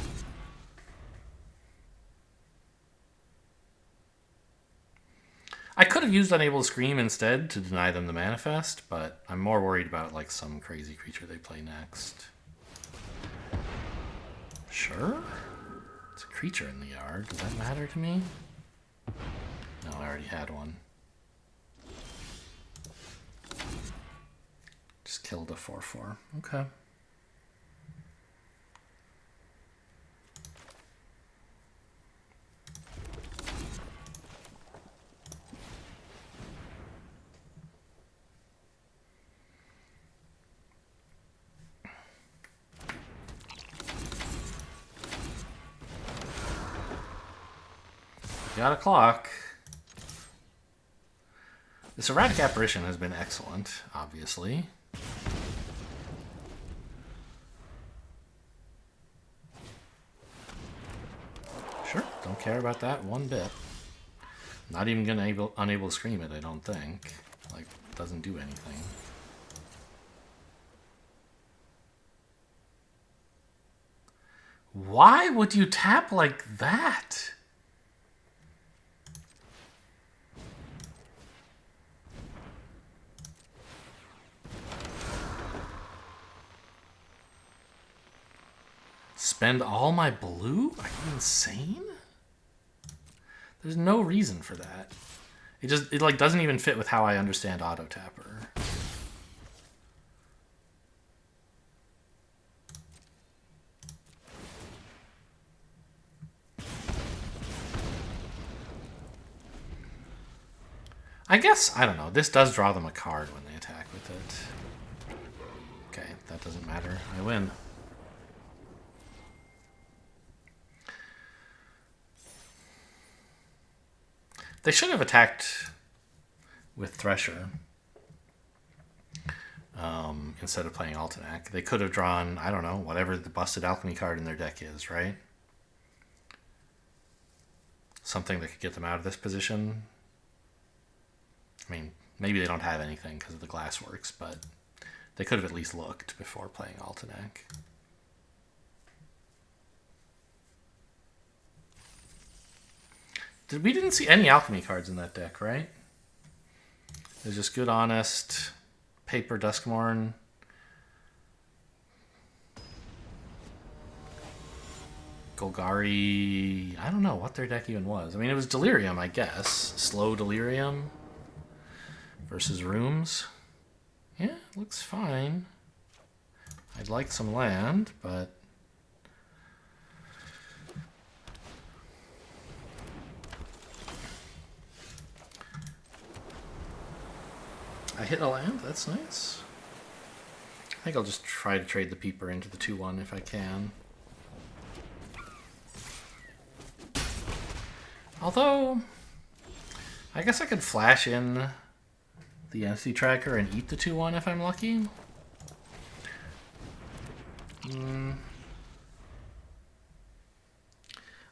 I could have used Unable to Scream instead to deny them the manifest, but I'm more worried about like some crazy creature they play next. Sure? It's a creature in the yard. Does that matter to me? No, I already had one. Just killed a 4/4. Okay. Got a clock. This erratic apparition has been excellent, obviously. Sure, don't care about that one bit. Not even gonna unable to scream it, I don't think. Like, doesn't do anything. Why would you tap like that? Spend all my blue? Are you insane? There's no reason for that. It like doesn't even fit with how I understand auto tapper. I guess, I don't know, this does draw them a card when they attack with it. Okay, that doesn't matter. I win. They should have attacked with Thresher instead of playing Altenac. They could have drawn, I don't know, whatever the busted Alchemy card in their deck is, right? Something that could get them out of this position. I mean, maybe they don't have anything because of the Glassworks, but they could have at least looked before playing Altenac. We didn't see any Alchemy cards in that deck, right? It was just good, honest, paper Duskmourn. Golgari, I don't know what their deck even was. I mean, it was Delirium, I guess. Slow Delirium versus Rooms. Yeah, looks fine. I'd like some land, but... I hit a land? That's nice. I think I'll just try to trade the Peeper into the 2/1 if I can. Although, I guess I could flash in the Entity Tracker and eat the 2/1 if I'm lucky.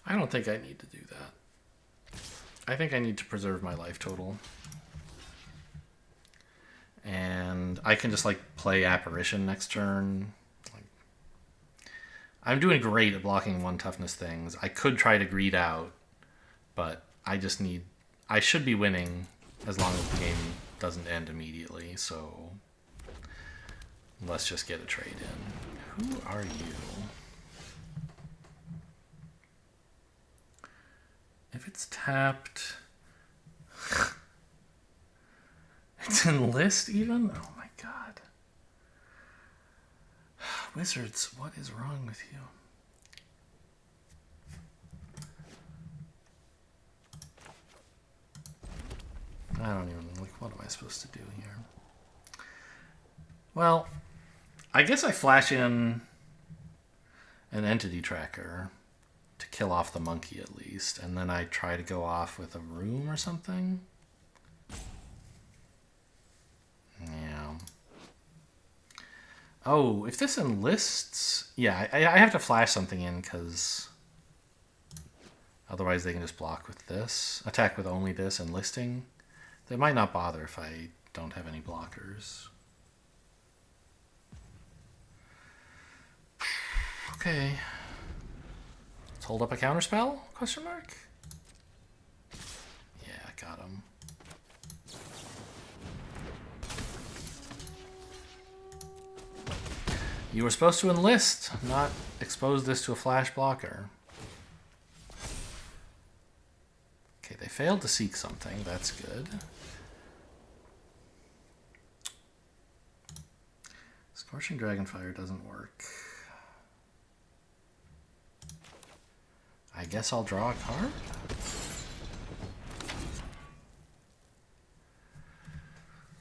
I don't think I need to do that. I think I need to preserve my life total. And I can just, like, play Apparition next turn. Like, I'm doing great at blocking 1 toughness things. I could try to greed out, but I just need... I should be winning as long as the game doesn't end immediately, so... Let's just get a trade in. Who are you? If it's tapped... It's in list even? Oh my god. Wizards, what is wrong with you? I don't even, like, what am I supposed to do here? Well, I guess I flash in an Entity Tracker to kill off the monkey at least, and then I try to go off with a room or something. Yeah. Oh, if this enlists... Yeah, I have to flash something in because otherwise they can just block with this. Attack with only this enlisting. They might not bother if I don't have any blockers. Okay. Let's hold up a counterspell? Question mark? Yeah, got him. You were supposed to enlist, not expose this to a flash blocker. Okay, they failed to seek something. That's good. Scorching Dragonfire doesn't work. I guess I'll draw a card?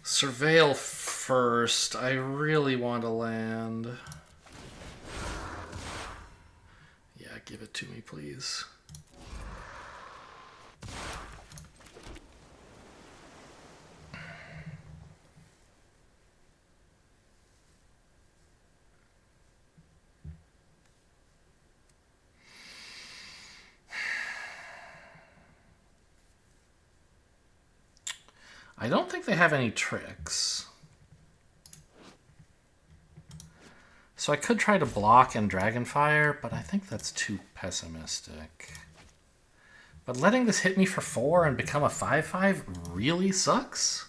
Surveil first. I really want to land. Yeah, give it to me, please. I don't think they have any tricks. So I could try to block and Dragonfire, but I think that's too pessimistic. But letting this hit me for 4 and become a 5/5 really sucks?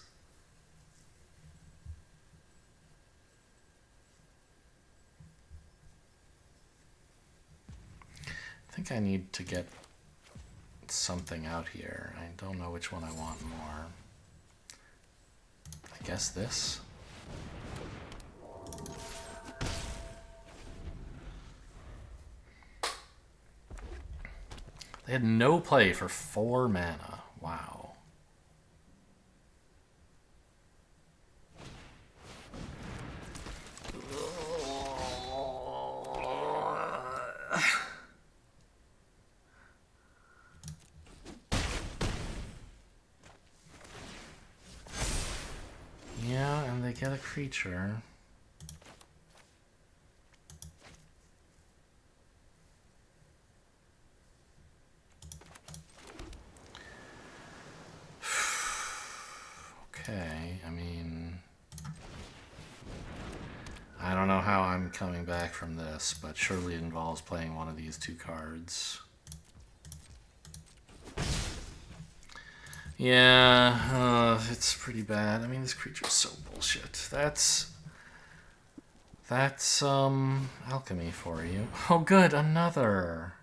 I think I need to get something out here. I don't know which one I want more. I guess this. They had no play for 4 mana. Wow. Yeah, and they get a creature. Okay, I mean, I don't know how I'm coming back from this, but surely it involves playing one of these 2 cards. Yeah, it's pretty bad. I mean, this creature's so bullshit. That's alchemy for you. Oh, good, another.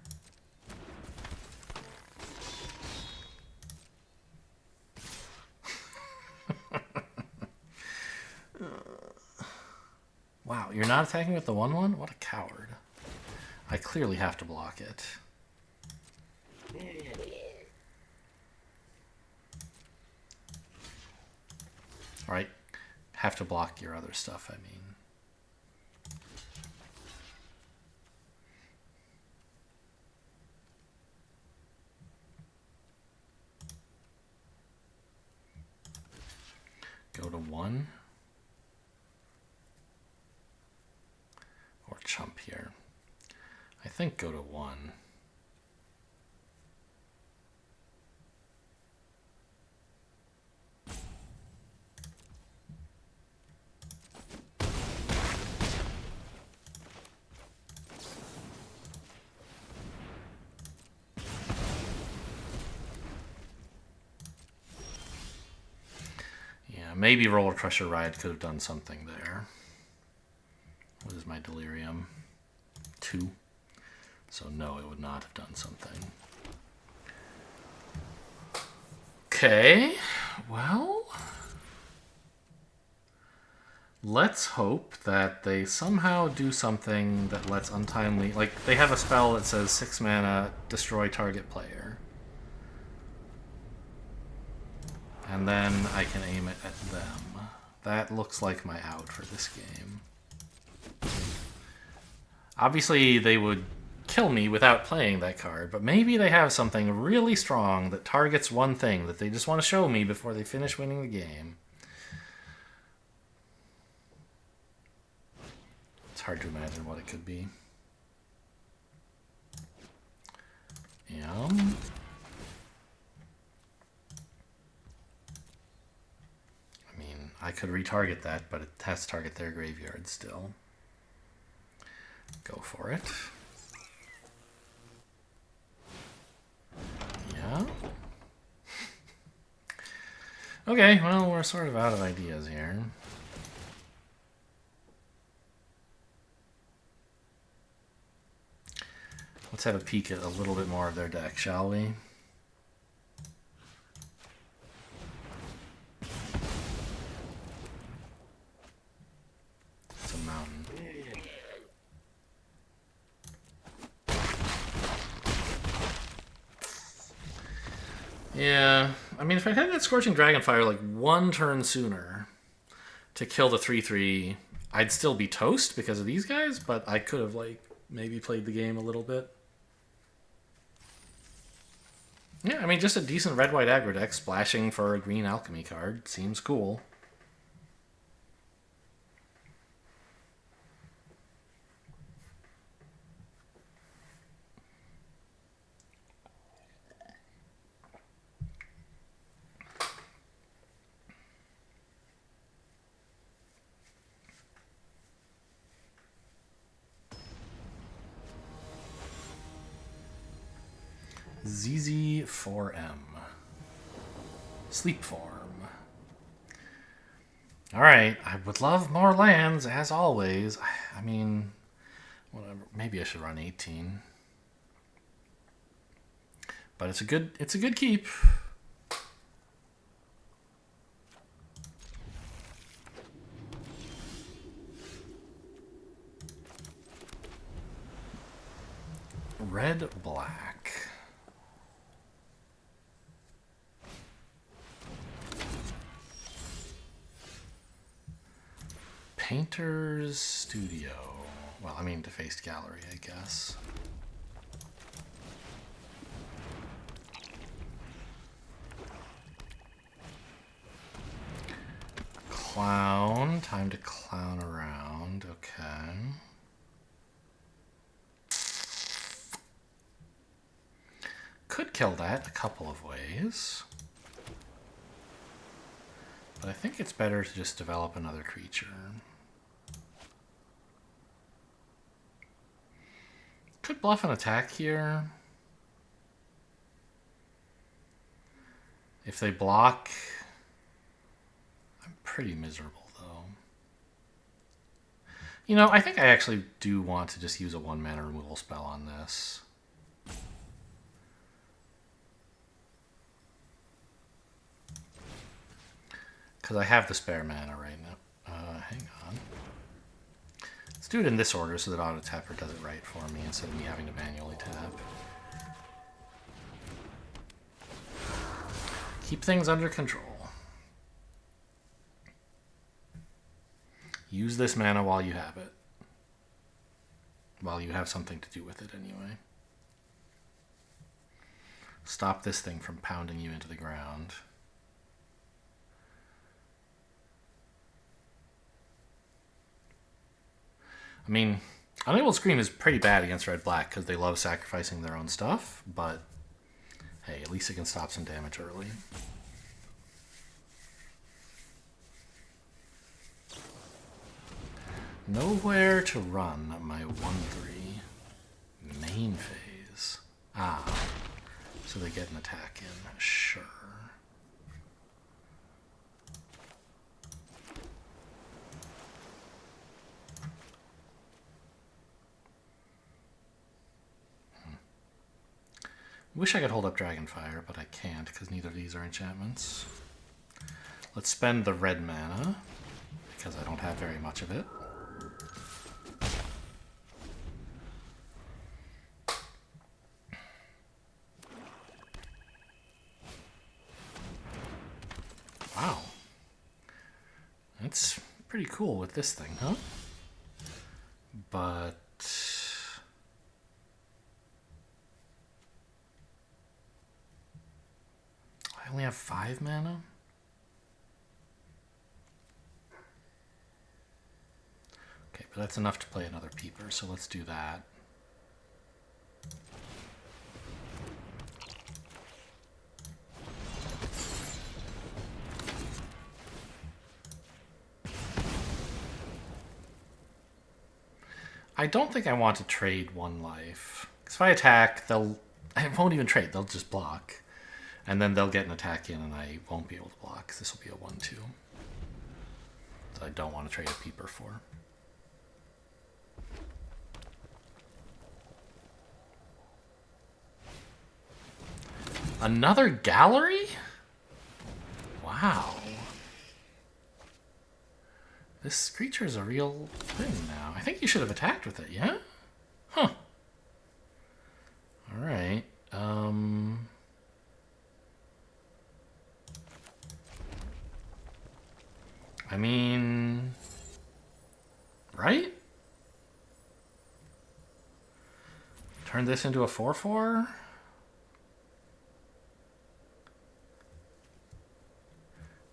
Wow, you're not attacking with the 1/1? What a coward. I clearly have to block it. Right? Have to block your other stuff, I mean. Go to 1. Or chump here. I think go to 1. Yeah, maybe Roller Crusher Ride could have done something there. What is my delirium? 2. So no, it would not have done something. Okay, well, let's hope that they somehow do something that lets untimely... Like, they have a spell that says 6 mana, destroy target player. And then I can aim it at them. That looks like my out for this game. Obviously, they would kill me without playing that card, but maybe they have something really strong that targets one thing that they just want to show me before they finish winning the game. It's hard to imagine what it could be. Yum. I mean, I could retarget that, but it has to target their graveyard still. Go for it. Yeah. Okay, well, we're sort of out of ideas here. Let's have a peek at a little bit more of their deck, shall we? It's a mountain. Yeah, I mean, if I had that Scorching Dragonfire like one turn sooner to kill the 3/3, I'd still be toast because of these guys, but I could have like maybe played the game a little bit. Yeah, I mean, just a decent red-white aggro deck splashing for a green Alchemy card seems cool. ZZ4M. Sleep form. Alright, I would love more lands, as always. I mean, whatever. Maybe I should run 18. But it's a good keep. Red, black. Painter's Studio. Well, I mean, Defaced Gallery, I guess. Clown. Time to clown around. Okay. Could kill that a couple of ways. But I think it's better to just develop another creature. Could bluff an attack here. If they block, I'm pretty miserable though. You know, I think I actually do want to just use a 1-mana removal spell on this. Because I have the spare mana right now. Hang on. Let's do it in this order so that Auto Tapper does it right for me instead of me having to manually tap. Keep things under control. Use this mana while you have it. While you have something to do with it anyway. Stop this thing from pounding you into the ground. I mean, Unable Scream is pretty bad against red-black because they love sacrificing their own stuff, but hey, at least it can stop some damage early. Nowhere to run my 1/3 main phase. Ah, so they get an attack in, sure. Wish I could hold up Dragonfire, but I can't because neither of these are enchantments. Let's spend the red mana because I don't have very much of it. Wow. That's pretty cool with this thing, huh? But I only have 5 mana? Okay, but that's enough to play another Peeper, so let's do that. I don't think I want to trade 1 life. Because if I attack, I won't even trade. They'll just block. And then they'll get an attack in and I won't be able to block. This will be a 1-2. So I don't want to trade a Peeper for. Another gallery? Wow. This creature is a real thing now. I think you should have attacked with it, yeah? Huh. Alright. I mean... Right? Turn this into a 4/4?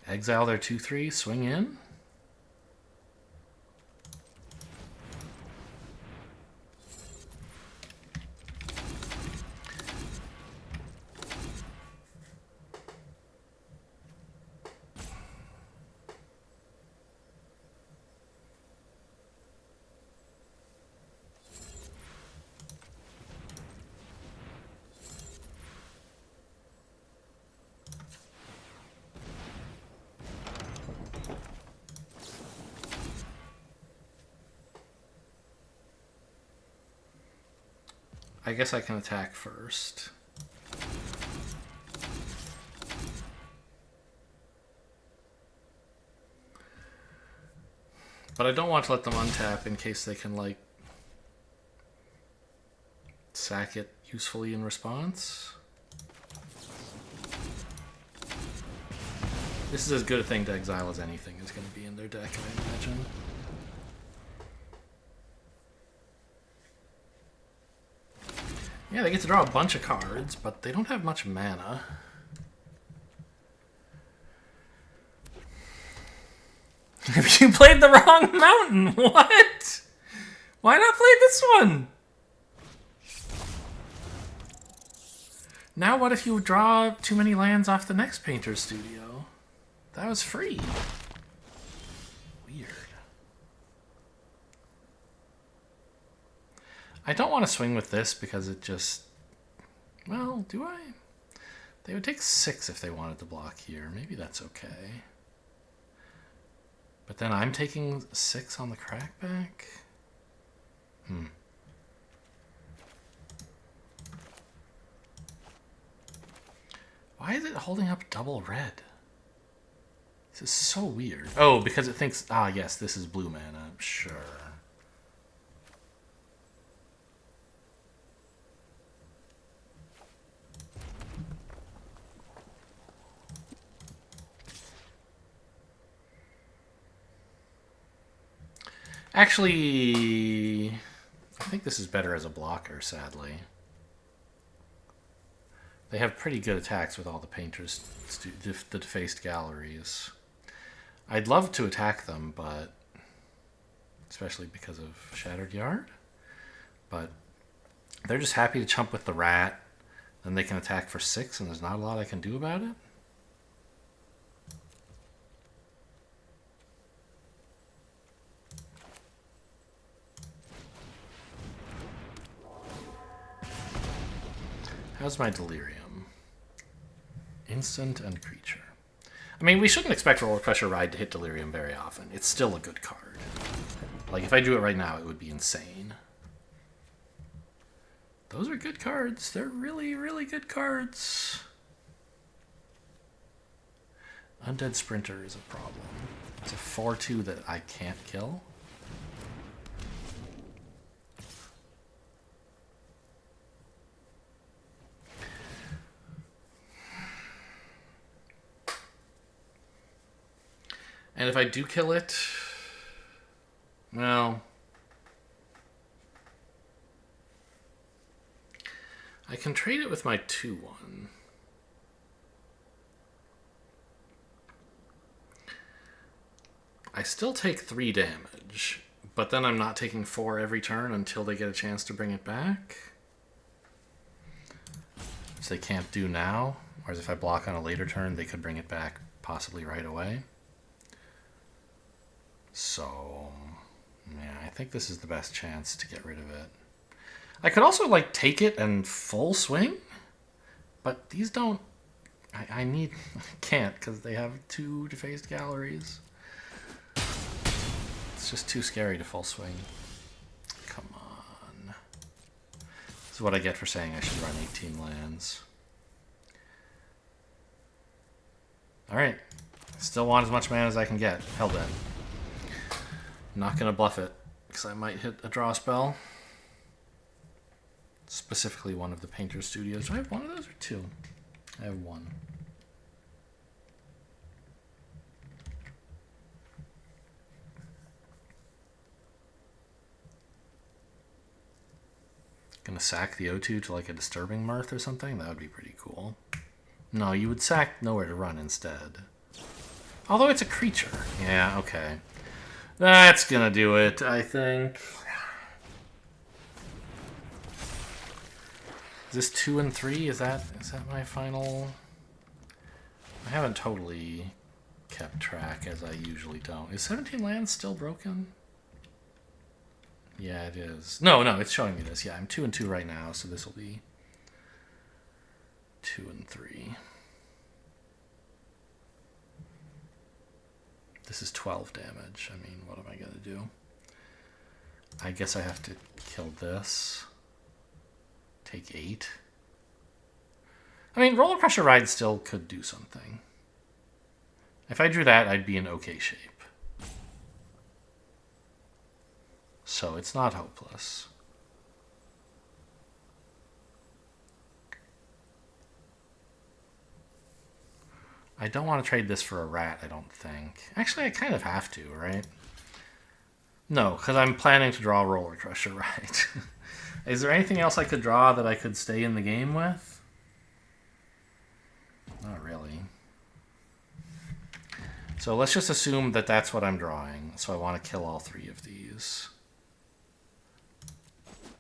Exile their 2/3, swing in? I guess I can attack first. But I don't want to let them untap in case they can, like, sack it usefully in response. This is as good a thing to exile as anything is going to be in their deck, I imagine. Yeah, they get to draw a bunch of cards, but they don't have much mana. You played the wrong mountain! What? Why not play this one? Now what if you draw too many lands off the next Painter's Studio? That was free. Weird. I don't want to swing with this because it just... Well, do I? They would take 6 if they wanted to block here. Maybe that's okay. But then I'm taking 6 on the crackback? Why is it holding up double red? This is so weird. Oh, because it thinks... Ah, yes, this is blue mana. Sure. Actually, I think this is better as a blocker, sadly. They have pretty good attacks with all the Painters, the defaced galleries. I'd love to attack them, but... Especially because of Shattered Yard. But they're just happy to chump with the rat. Then they can attack for 6, and there's not a lot I can do about it. How's my Delirium? Instant and creature. I mean, we shouldn't expect Roller Crusher Ride to hit Delirium very often. It's still a good card. Like, if I do it right now, it would be insane. Those are good cards. They're really, really good cards. Undead Sprinter is a problem. It's a 4/2 that I can't kill. And if I do kill it, well, I can trade it with my 2/1. I still take 3 damage, but then I'm not taking 4 every turn until they get a chance to bring it back. Which they can't do now. Whereas if I block on a later turn, they could bring it back possibly right away. So, yeah, I think this is the best chance to get rid of it. I could also, like, take it and full swing, but these don't... I can't, because they have 2 defaced galleries. It's just too scary to full swing. Come on. This is what I get for saying I should run 18 lands. Alright. Still want as much mana as I can get. Hellbent. Not going to bluff it, because I might hit a draw spell. Specifically one of the Painter Studios. Do I have one of those or 2? I have 1. Gonna sack the O2 to like a Disturbing Mirth or something? That would be pretty cool. No, you would sack Nowhere to Run instead. Although it's a creature. Yeah, okay. That's gonna do it, I think. Is this 2 and 3? Is that my final? I haven't totally kept track, as I usually don't. Is 17 lands still broken? Yeah, it is. No, it's showing me this. Yeah, I'm 2 and 2 right now, so this will be 2 and 3. This is 12 damage. I mean, what am I gonna do? I guess I have to kill this. Take 8. I mean, Roller Pressure Ride still could do something. If I drew that, I'd be in okay shape. So it's not hopeless. I don't want to trade this for a rat, I don't think. Actually, I kind of have to, right? No, because I'm planning to draw Roller Crusher, right? Is there anything else I could draw that I could stay in the game with? Not really. So let's just assume that that's what I'm drawing. So I want to kill all 3 of these.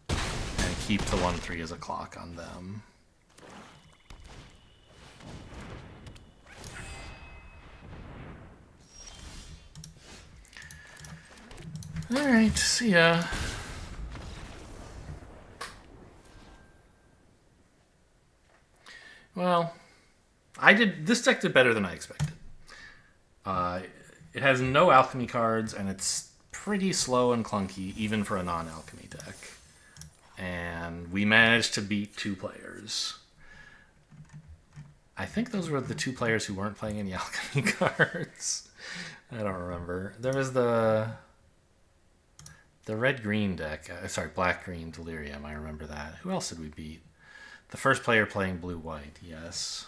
And keep the 1/3 as a clock on them. Alright, see ya. Well, this deck did better than I expected. It has no alchemy cards, and it's pretty slow and clunky, even for a non-alchemy deck. And we managed to beat 2 players. I think those were the 2 players who weren't playing any alchemy cards. I don't remember. There was the red-green deck. Sorry, black-green Delirium. I remember that. Who else did we beat? The first player playing blue-white, yes.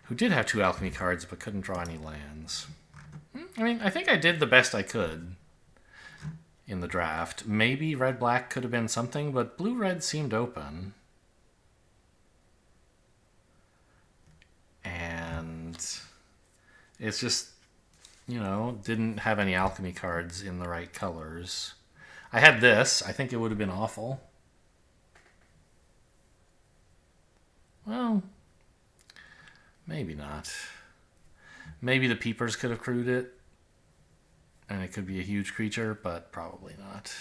Who did have 2 alchemy cards but couldn't draw any lands. I mean, I think I did the best I could in the draft. Maybe red-black could have been something, but blue-red seemed open. And it's just, you know, didn't have any alchemy cards in the right colors. I had this. I think it would have been awful. Well, maybe not. Maybe the Peepers could have crewed it, and it could be a huge creature, but probably not.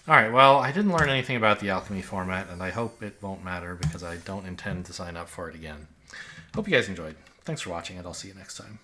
Alright, well, I didn't learn anything about the Alchemy format, and I hope it won't matter because I don't intend to sign up for it again. Hope you guys enjoyed. Thanks for watching, and I'll see you next time.